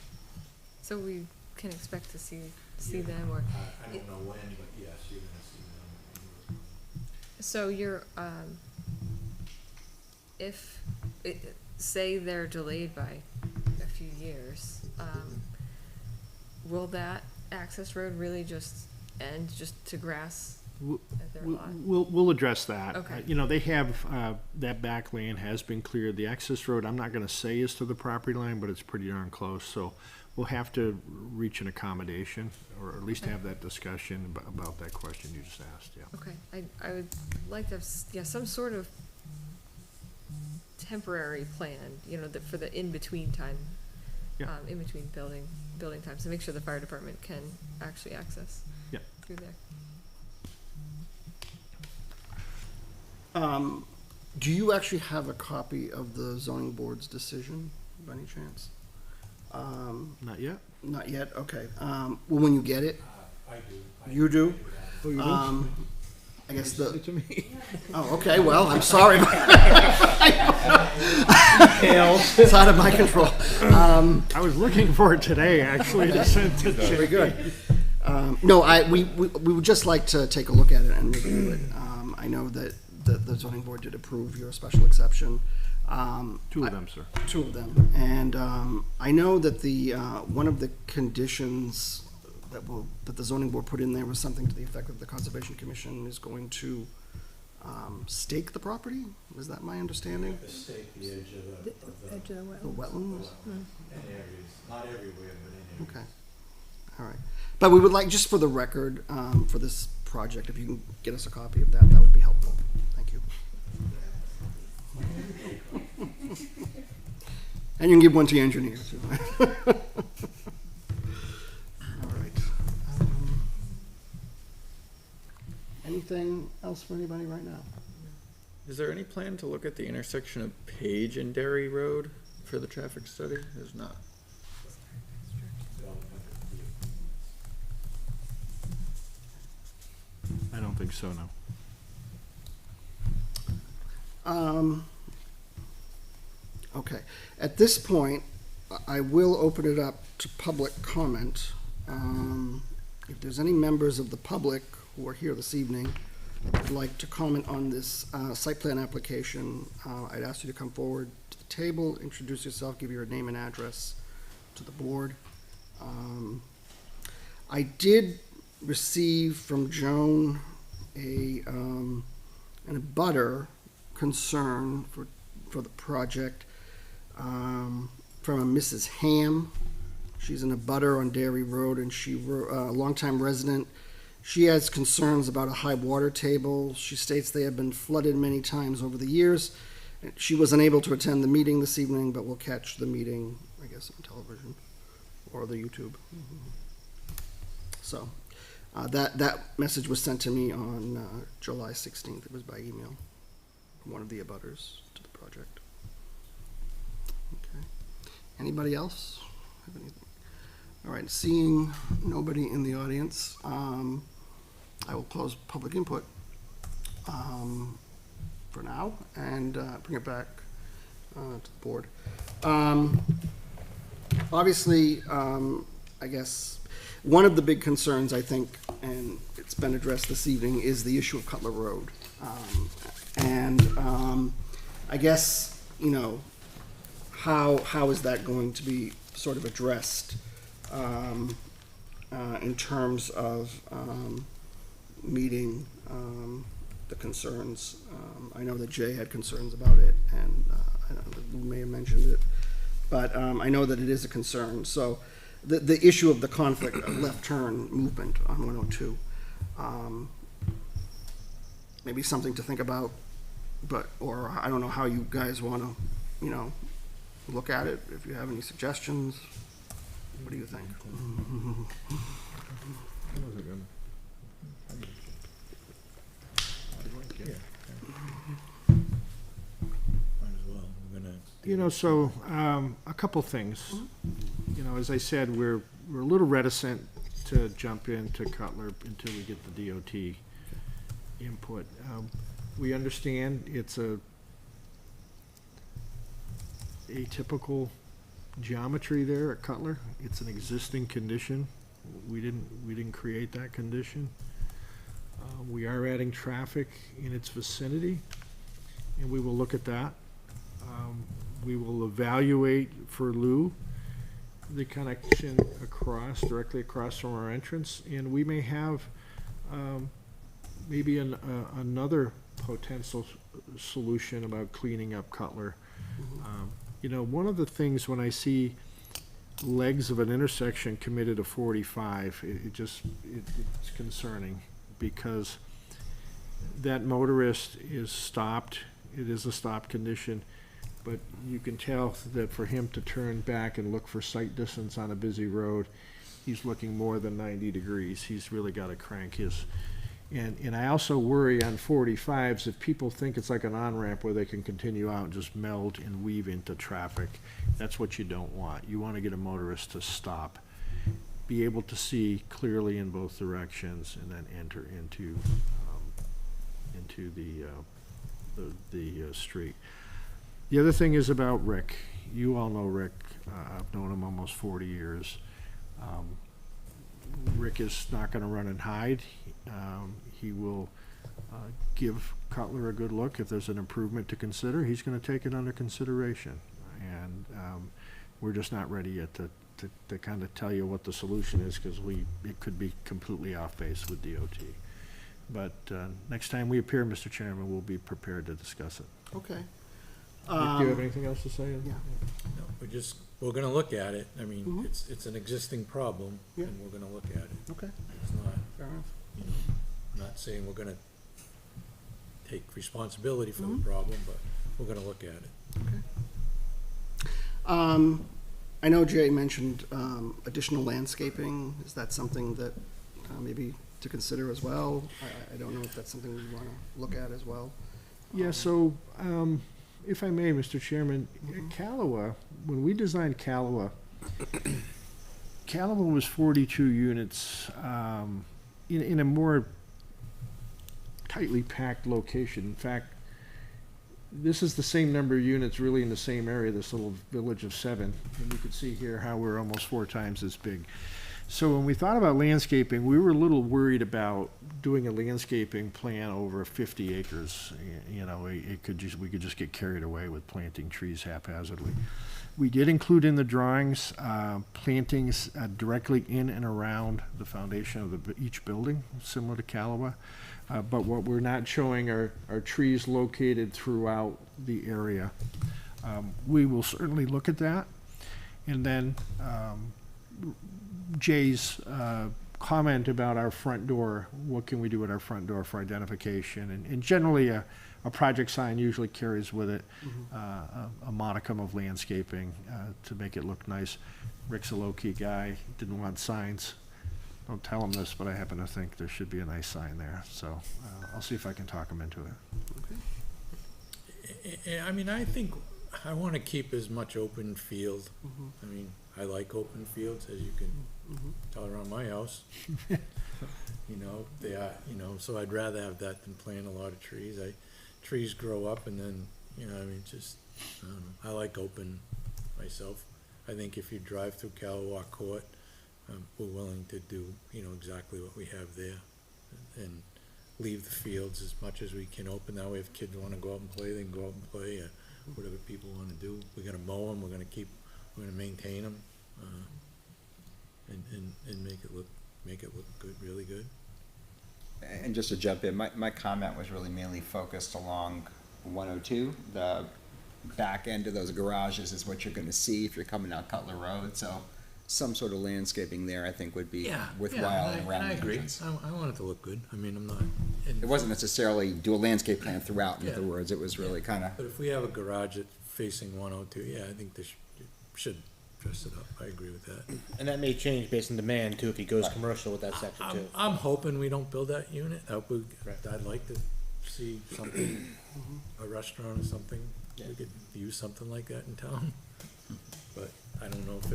So we can expect to see them, or I don't know when, but yes, you're gonna see them. so you're say they're delayed by a few years, will that access road really just end just to grass at their lot? We'll address that. Okay. You know, they have, that back lane has been cleared. The access road, I'm not gonna say is to the property line, but it's pretty darn close, so we'll have to reach an accommodation, or at least have that discussion about that question you just asked, yeah. Okay, I would like to have, some sort of temporary plan, for the in-between time. Yeah. In between building times, to make sure the fire department can actually access. Yeah. Through there. Do you actually have a copy of the zoning board's decision by any chance? Not yet? Not yet, okay. Well, when you get it, I do. you do? Oh, you do? I guess Send it to me. oh, okay, well, I'm sorry. It's out of my control. I was looking for it today, actually, to send to Jim. Very good. No, we would just like to take a look at it and review it. I know that the zoning board did approve your special exception. Two of them, sir. Two of them. And I know that one of the conditions that the zoning board put in there was something to the effect that the Conservation Commission is going to stake the property? Was that my understanding? The stake, the edge of the The wetlands? in areas, not everywhere, but in areas. Okay. But we would like, just for the record, for this project, if you can get us a copy of that, that would be helpful. Thank you. And you can give one to your engineer, too. All right. Anything else for anybody right now? Is there any plan to look at the intersection of Page and Derry Road for the traffic study? There's not. I don't think so, no. Okay. At this point, I will open it up to public comment. If there's any members of the public who are here this evening who would like to comment on this site plan application, I'd ask you to come forward to the table, introduce yourself, give your name and address to the board. I did receive from Joan an abutter concern for the project from a Mrs. Ham. She's an abutter on Dairy Road, and she a longtime resident. She has concerns about a high water table. She states they have been flooded many times over the years. She was unable to attend the meeting this evening, but will catch the meeting, I guess, on television or the YouTube. So that message was sent to me on July 16th. It was by email from one of the abutters to the project. Okay. Anybody else have anything? All right, seeing nobody in the audience, I will close public input for now and bring it back to the board. Obviously, I guess one of the big concerns, I think, and it's been addressed this evening, is the issue of Cutler Road. I guess, you know, how is that going to be sort of addressed in terms of meeting the concerns? I know that Jay had concerns about it, and I don't know, Lou may have mentioned it, but I know that it is a concern. So the issue of the conflict of left turn movement on 102, maybe something to think about, or I don't know how you guys want to, you know, look at it. If you have any suggestions, what do you think? You know, so a couple things. You know, as I said, we're a little reticent to jump into Cutler until we get the DOT input. We understand it's a atypical geometry there at Cutler. It's an existing condition. We didn't create that condition. We are adding traffic in its vicinity, and we will look at that. We will evaluate for Lou the connection directly across from our entrance, and we may have maybe another potential solution about cleaning up Cutler. You know, one of the things when I see legs of an intersection committed to 45, it's concerning, because that motorist is stopped. It is a stop condition, but you can tell that for him to turn back and look for sight distance on a busy road, he's looking more than 90 degrees. He's really got to crank his. And I also worry on 45s, if people think it's like an on-ramp where they can continue out and just meld and weave into traffic. That's what you don't want. You want to get a motorist to stop, be able to see clearly in both directions, and then enter into the street. The other thing is about Rick. You all know Rick. I've known him almost 40 years. Rick is not going to run and hide. He will give Cutler a good look. If there's an improvement to consider, he's going to take it under consideration. And we're just not ready yet to kind of tell you what the solution is, because it could be completely off base with DOT. But next time we appear, Mr. Chairman, we'll be prepared to discuss it. Okay. Do you have anything else to say? yeah. No, we're gonna look at it. I mean, Mhm. it's an existing problem, Yeah. and we're gonna look at it. Okay, It's not, fair enough. you know, I'm not saying we're gonna take responsibility for the Mhm. problem, but we're gonna look at it. I know Jay mentioned additional landscaping. Is that something that maybe to consider as well? I don't know if that's something we want to look at as well. Yeah, so, if I may, Mr. Chairman, Callaway, when we designed Callaway was 42 units, in a more tightly packed location. In fact, this is the same number of units really in the same area, this little village of 7. And you can see here how we're almost 4 times as big. So when we thought about landscaping, we were a little worried about doing a landscaping plan over 50 acres. You know, we could just get carried away with planting trees haphazardly. We did include in the drawings plantings directly in and around the foundation of each building, similar to Callaway. But what we're not showing are trees located throughout the area. We will certainly look at that. And then Jay's comment about our front door, what can we do at our front door for identification? And generally, a project sign usually carries with it a modicum of landscaping to make it look nice. Rick's a low-key guy, didn't want signs. Don't tell him this, but I happen to think there should be a nice sign there. So I'll see if I can talk him into it. I mean, I think I want to keep as much open field. I mean, I like open fields, as you can tell around my house. You know, they are, you know, so I'd rather have that than plant a lot of trees. Trees grow up and then, you know, I mean, just, I don't know, I like open myself. I think if you drive through Callaway Court, we're willing to do, you know, exactly what we have there and leave the fields as much as we can open. That way if kids want to go out and play, they can go out and play, or whatever people want to do. We're going to mow them, we're going to maintain them, and make it look good, really good. And just to jump in, my comment was really mainly focused along 102. The back end of those garages is what you're gonna see if you're coming down Cutler Road, so some sort of landscaping there, I think, would be worthwhile and around I the agree. entrance. I want it to look good. I mean, I'm not. It wasn't necessarily do a landscape plan throughout, in Yeah. other words, it was really kinda, But if we have a garage that's facing 102, yeah, I think this should dress it up. I agree with that. And that may change based on demand too, if he goes commercial with that section too. I'm hoping we don't build that unit. Right. I'd like to see something, a restaurant or something. Yeah. We could use something like that in town. But I don't know if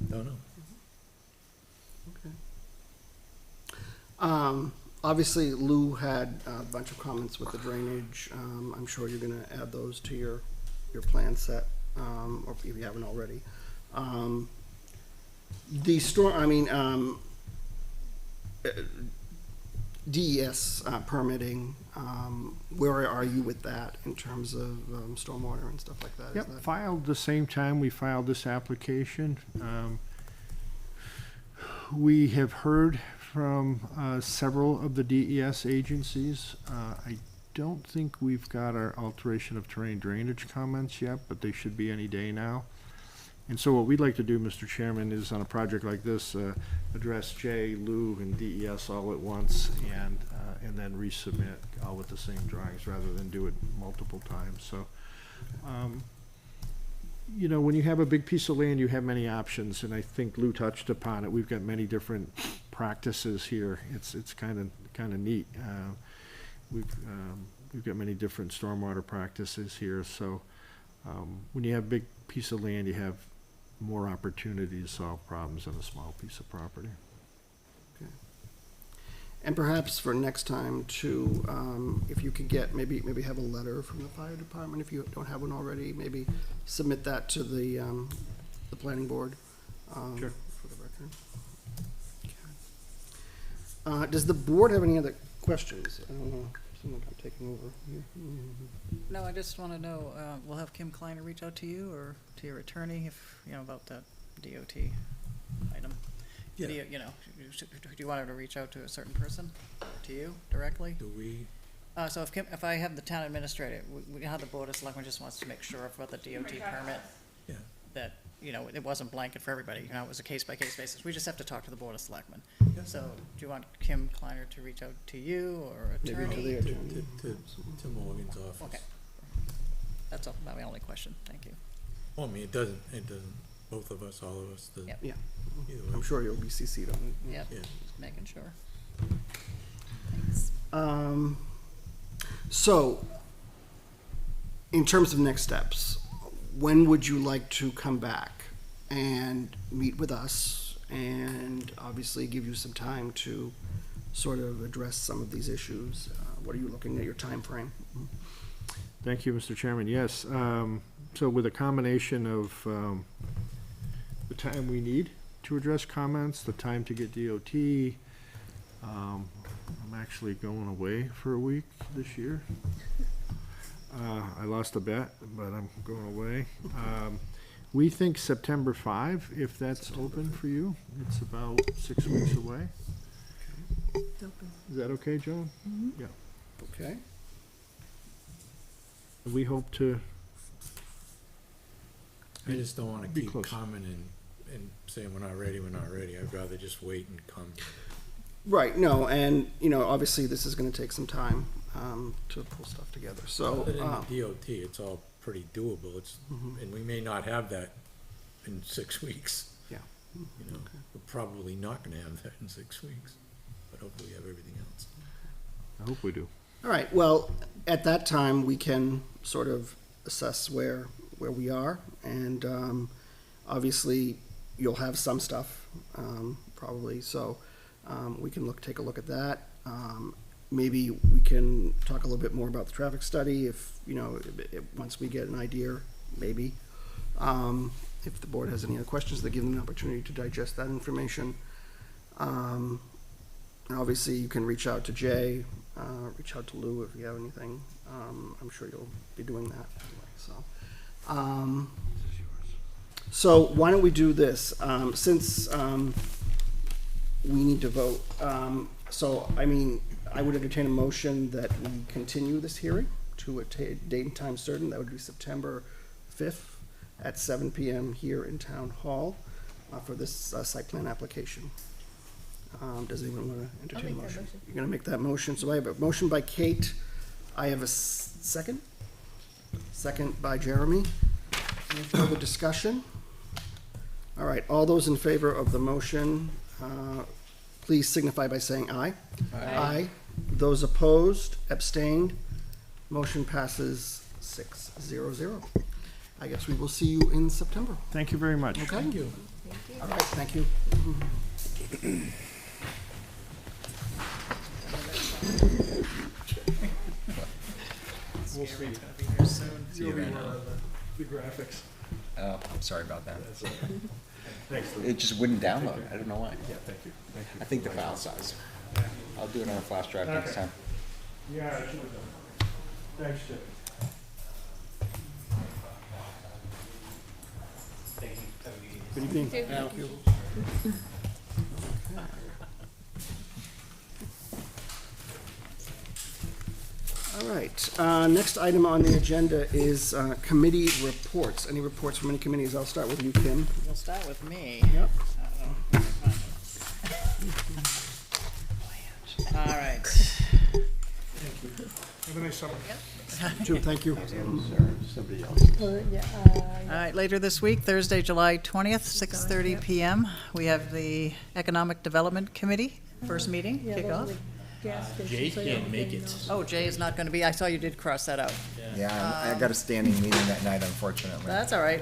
don't know. Obviously, Lou had a bunch of comments with the drainage. I'm sure you're gonna add those to your plan set, or if you haven't already. The DES permitting, where are you with that in terms of stormwater and stuff like that? Is Yep, that- filed the same time we filed this application. We have heard from several of the DES agencies. I don't think we've got our alteration of terrain drainage comments yet, but they should be any day now. And so what we'd like to do, Mr. Chairman, is on a project like this, address Jay, Lou, and DES all at once, and then resubmit all with the same drawings, rather than do it multiple times. So, you know, when you have a big piece of land, you have many options, and I think Lou touched upon it. We've got many different practices here. It's kind of neat. We've got many different stormwater practices here. So when you have a big piece of land, you have more opportunity to solve problems than a small piece of property. And perhaps for next time too, if you could get, maybe have a letter from the fire department, if you don't have one already, maybe submit that to the planning board. Sure. For the record. Okay. Does the board have any other questions? I don't know, seems like I'm taking over here. No, I just want to know, we'll have Kim Kleiner reach out to you or to your attorney if, you know, about that DOT item. Yeah. Do you want her to reach out to a certain person, or to you directly? Do we So if I have the town administrator, we have the Board of Selectmen just wants to make sure for the DOT permit. Yeah. That, it wasn't blanket for everybody, it was a case-by-case basis. We just have to talk to the Board of Selectmen. Yeah. So, do you want Kim Kleiner to reach out to you or Maybe attorney? to the attorney. To Morgan's office. Okay. That's all, my only question, thank you. Well, I mean, it doesn't, both of us, all of us, Yep. Yeah, either I'm way. sure you'll be CC'd on it. Yep, Yeah. just making sure. So, in terms of next steps, when would you like to come back and meet with us and obviously give you some time to sort of address some of these issues? What are you looking at your time frame? Thank you, Mr. Chairman. Yes, so with a combination of the time we need to address comments, the time to get DOT, I'm actually going away for a week this year. I lost a bet, but I'm going away. We think September 5, if that's open for you. It's about 6 weeks away. Is that okay, Joan? Yeah. Okay. We hope to, I just don't wanna Be keep close. coming and saying we're not ready, I'd rather just wait and come. Right, no, and, obviously this is gonna take some time, to pull stuff together, so, Other than the DOT, it's all pretty doable, and we may not have that in 6 weeks. Yeah. We're probably not gonna have that in 6 weeks, but hopefully we have everything else. I hope we do. all right, well, at that time, we can sort of assess where we are, and, obviously, you'll have some stuff, probably, so, we can take a look at that. Maybe we can talk a little bit more about the traffic study if, once we get an idea, maybe. If the board has any other questions, they give them an opportunity to digest that information. And obviously, you can reach out to Jay, reach out to Lou if you have anything. I'm sure you'll be doing that anyway, so. So why don't we do this? Since we need to vote, I would entertain a motion that we continue this hearing to a date and time certain. That would be September 5th at 7 PM here in Town Hall for this site plan application. Does anyone want to entertain a motion? You're going to make that motion. So I have a motion by Kate. I have a second. Second by Jeremy. Any further discussion? All right, all those in favor of the motion, please signify by saying aye. Aye. Those opposed, abstained, motion passes 6-0-0. I guess we will see you in September. Thank you very much. Okay? Thank you. All right, thank you. We'll see. See you then. The graphics. Oh, I'm sorry about that. Thanks, Lou. It just wouldn't download. I don't know why. Yeah, thank you. Thank you. I think the file size. I'll do it on a flash drive next time. Yeah, I should have done that. Thanks, Chip. Good evening. Thank you. All right, next item on the agenda is committee reports. Any reports from any committees? I'll start with you, Kim. We'll start with me. Yep. All right. Have a nice summer. Two, thank you. All right, later this week, Thursday, July 20th, 6:30 PM, we have the Economic Development Committee, first meeting, kickoff. Jay can't make it. Oh, Jay is not going to be, I saw you did cross that out. Yeah, I got a standing meeting that night, unfortunately. That's all right.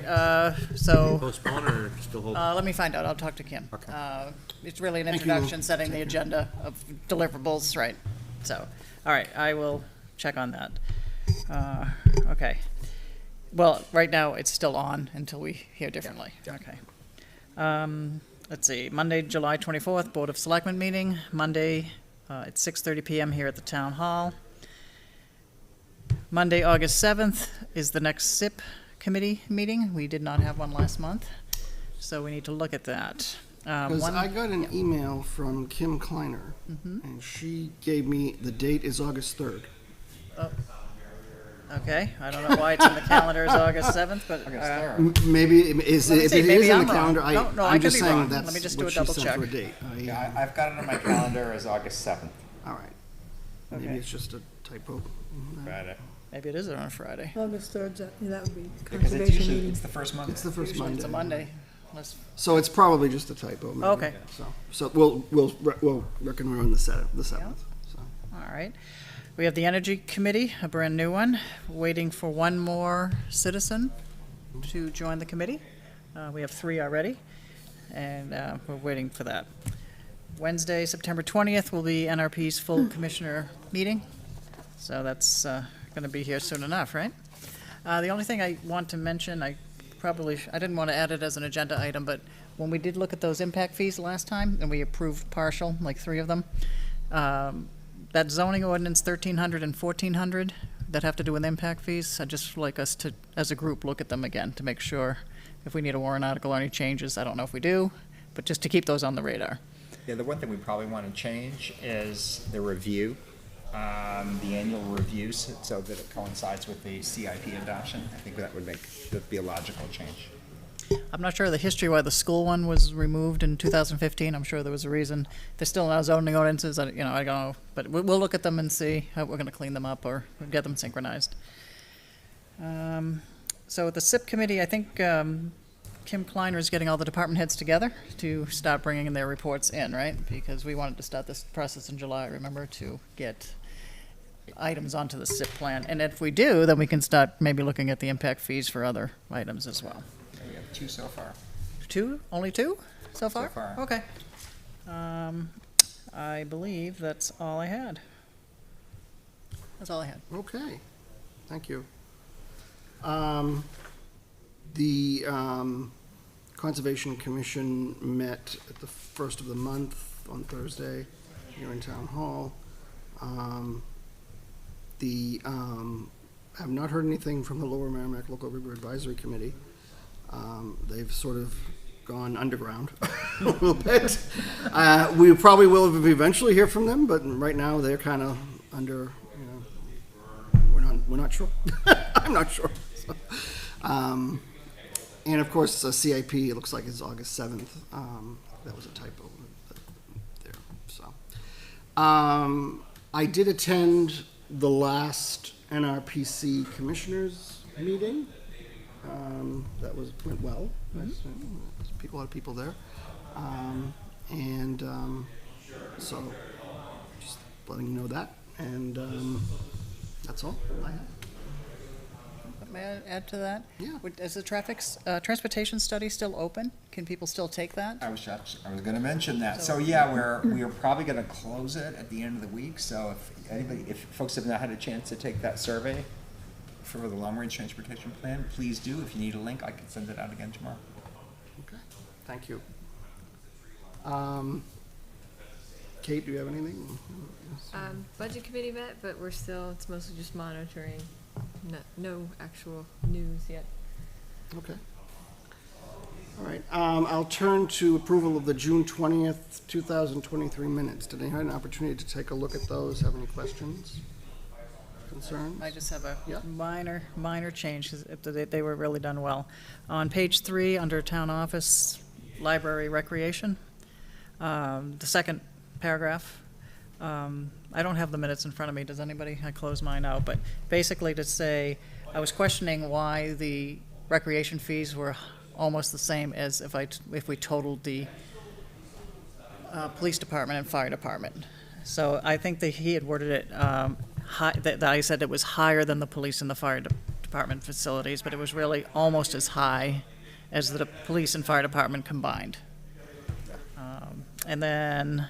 So, Postpone or still hold? let me find out. I'll talk to Kim. Okay. It's really an Thank you. introduction, setting the agenda of deliverables, right? So, all right, I will check on that. Okay. Well, right now, it's still on until we hear differently. Okay. Let's see, Monday, July 24th, Board of Selectmen meeting, Monday at 6:30 PM here at the Town Hall. Monday, August 7th is the next SIP committee meeting. We did not have one last month, so we need to look at that. Because I got an email from Kim Kleiner, and she gave me, the date is August 3rd. Okay, I don't know why it's in the calendar as August 7th, but, Maybe, if Let me it see, is maybe in I'm the wrong. calendar, No, I I'm could just be saying wrong. that's Let me just do what a she double sent check. for a date. Yeah, I've got it on my calendar as August 7th. All right. Maybe Okay. it's just a typo. Friday. maybe it is on a Friday. August 3rd, that would be Because it's conservation usually, meeting. it's the first Monday. It's the first Usually it's a Monday. Monday. Let's- So it's probably just a typo, maybe. Okay. So we'll reckon we're on the 7th, so. All right. We have the Energy Committee, a brand new one, waiting for one more citizen to join the committee. We have 3 already, and we're waiting for that. Wednesday, September 20th, will be NRP's full commissioner meeting, so that's going to be here soon enough, right? The only thing I want to mention, I didn't want to add it as an agenda item, but when we did look at those impact fees last time, and we approved partial, like 3 of them, that zoning ordinance 1300 and 1400 that have to do with impact fees, I'd just like us to, as a group, look at them again to make sure if we need a warrant article or any changes. I don't know if we do, but just to keep those on the radar. Yeah, the one thing we probably want to change is the review, the annual reviews, so that it coincides with the CIP adoption. I think that'd be a logical change. I'm not sure of the history why the school one was removed in 2015. I'm sure there was a reason. There's still no zoning ordinances, I don't know. But we'll look at them and see how we're going to clean them up or get them synchronized. So at the SIP committee, I think Kim Kleiner is getting all the department heads together to start bringing their reports in, right? Because we wanted to start this process in July, remember, to get items onto the SIP plan. And if we do, then we can start maybe looking at the impact fees for other items as well. We have 2 so far. 2? Only 2 so far? So far. Okay. I believe that's all I had. That's all I had. Okay, thank you. The Conservation Commission met at the first of the month on Thursday here in Town Hall. Have not heard anything from the Lower Merrimack Local River Advisory Committee. They've sort of gone underground a little bit. We probably will eventually hear from them, but right now they're kind of under, we're not sure. I'm not sure. So, and of course, CIP, it looks like it's August 7th. That was a typo there, so. I did attend the last NRPC Commissioners meeting. That went well. There's a lot of people there. So just letting you know that. And that's all I have. May I add to that? Yeah. Is the transportation study still open? Can people still take that? I was going to mention that. So yeah, we are probably going to close it at the end of the week. So if folks have not had a chance to take that survey for the long-range transportation plan, please do. If you need a link, I can send it out again tomorrow. Okay, thank you. Kate, do you have anything? Budget committee met, but it's mostly just monitoring. No actual news yet. Okay. All right, I'll turn to approval of the June 20th, 2023 minutes. Did anyone have an opportunity to take a look at those? Have any questions, concerns? I just have a Yeah. minor change, 'cause they were really done well. On page 3, under Town Office, Library Recreation, the second paragraph, I don't have the minutes in front of me. Does anybody? I closed mine out, but basically to say, I was questioning why the recreation fees were almost the same as if we totaled the police department and fire department. So I think that he had worded it that I said it was higher than the police and the fire department facilities, but it was really almost as high as the police and fire department combined. And then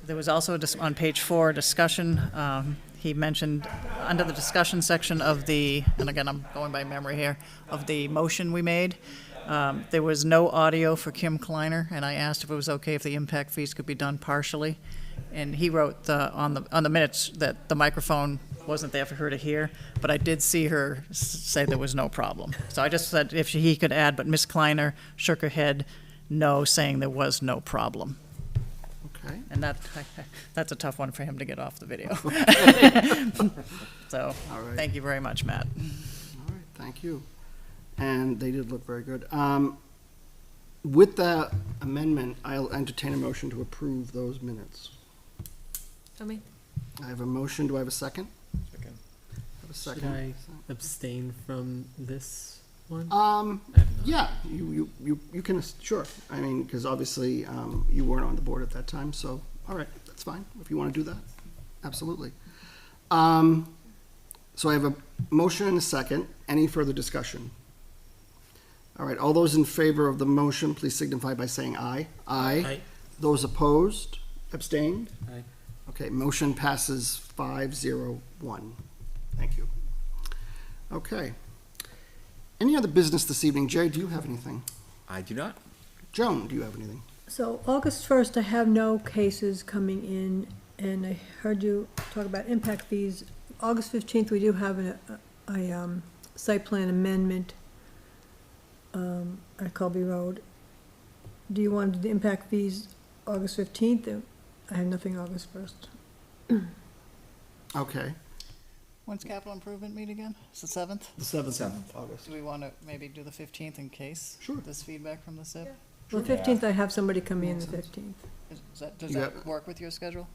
there was also on page 4, discussion. He mentioned under the discussion section of and again, I'm going by memory here, of the motion we made, there was no audio for Kim Kleiner, and I asked if it was okay if the impact fees could be done partially. And he wrote on the minutes that the microphone wasn't there for her to hear, but I did see her say there was no problem. So I just said if he could add, but Ms. Kleiner shook her head no, saying there was no problem. Okay. Okay. And that's a tough one for him to get off the video. So, All right. thank you very much, Matt. All right, thank you. And they did look very good. With that amendment, I'll entertain a motion to approve those minutes. Tell me. I have a motion. Do I have a second? Second. I have a Should second. I abstain from this one? Yeah, you can, sure. I mean, because obviously, you weren't on the board at that time, so, all right, that's fine, if you want to do that. Absolutely. So I have a motion and a second. Any further discussion? All right, all those in favor of the motion, please signify by saying aye. Aye. Aye. Those opposed, abstained? Aye. Okay, motion passes 5-0-1. Thank you. Okay. Any other business this evening? Jay, do you have anything? I do not. Joan, do you have anything? So August 1st, I have no cases coming in, and I heard you talk about impact fees. August 15th, we do have a site plan amendment at Colby Road. Do you want to do the impact fees August 15th? I have nothing August 1st. Okay. When's capital improvement meet again? It's the 7th? The 7th of August. Do we want to maybe do the 15th in case? Sure. This feedback from the SIP? Well, 15th, I have somebody coming in the 15th. Does Yeah. that work with your schedule?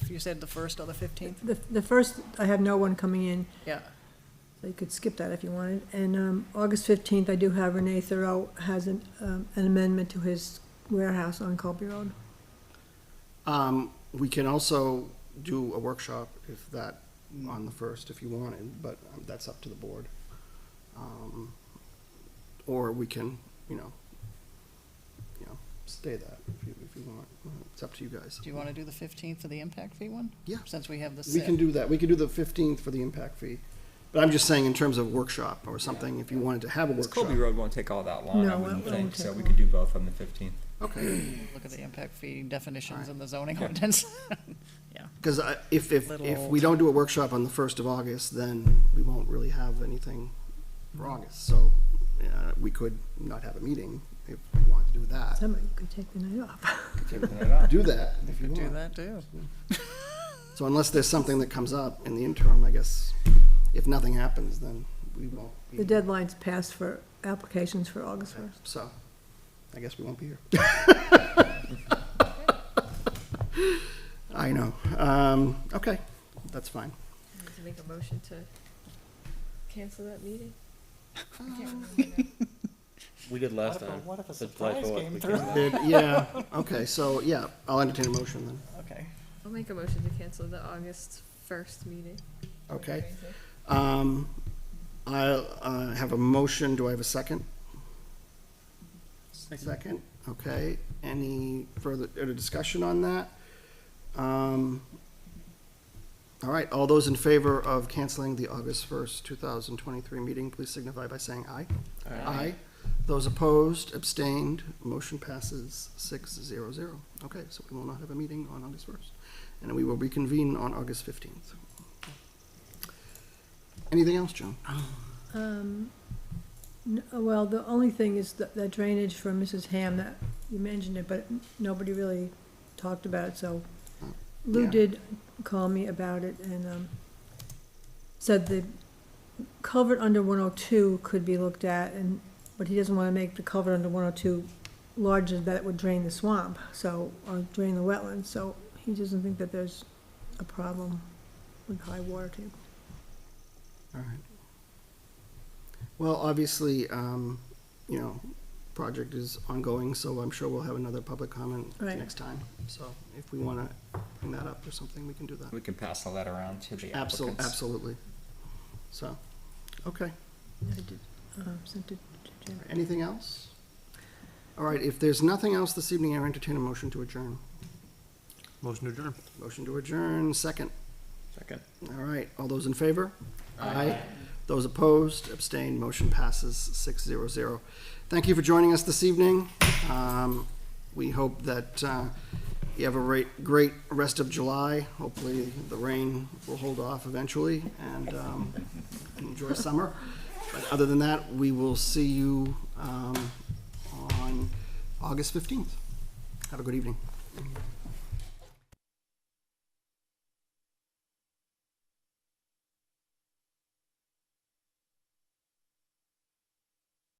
You said the 1st or the 15th? The first, I have no one coming in, Yeah. so you could skip that if you wanted. And August 15th, I do have Renee Thoreau has an amendment to his warehouse on Colby Road. We can also do a workshop if that, on the 1st, if you wanted, but that's up to the board. Or we can, stay that if you want. It's up to you guys. Do you want to do the 15th for the impact fee one? Yeah. Since we have the We SIP. can do that. We could do the 15th for the impact fee. But I'm just saying in terms of workshop or something, if you wanted to have a This workshop. Colby Road won't take all that long, No, I it wouldn't won't think, take so we long. could do both on the 15th. Okay. Look at the impact fee definitions Alright. in the zoning ordinance. Yeah. Because if Little we don't do a workshop on the 1st of August, then we won't really have anything for August. So we could not have a meeting if we want to do that. Somebody could take the night off. Do that if you Could do want. that too. So unless there's something that comes up in the interim, I guess, if nothing happens, then we won't be. The deadline's passed for applications for August 1st. So, I guess we won't be here. I know. Okay, that's fine. I need to make a motion to cancel that meeting. I can't remember now. We did last time. What if a The July surprise 4th, came we through? came Yeah, okay, so, yeah, I'll entertain a motion then. Okay. I'll make a motion to cancel the August 1st meeting. Okay. I'll have a motion. Do I have a second? Second, okay. Any further discussion on that? All right, all those in favor of canceling the August 1st, 2023 meeting, please signify by saying aye. Aye. Those opposed, abstained, motion passes 6-0-0. Okay, so we will not have a meeting on August 1st, and we will reconvene on August 15th. Anything else, Joan? Well, the only thing is that drainage for Mrs. Ham, that, you mentioned it, but nobody really talked about it, so Lou Yeah. did call me about it and said the culvert under 102 could be looked at, but he doesn't want to make the culvert under 102 larger, that it would drain the swamp, so, or drain the wetlands, so he doesn't think that there's a problem with high water table. All right. Well, obviously, project is ongoing, so I'm sure we'll have another public comment Right. next time. So if we want to bring that up or something, we can do that. We can pass the letter around to the applicants. Absolutely. So, okay. I did, sent it to Jim. Anything else? All right, if there's nothing else this evening, I entertain a motion to adjourn. Motion to adjourn. Motion to adjourn, second. Second. All right, all those in favor? Aye. Those opposed, abstained, motion passes 6-0-0. Thank you for joining us this evening. We hope that you have a great rest of July. Hopefully, the rain will hold off eventually and enjoy summer. But other than that, we will see you on August 15th. Have a good evening.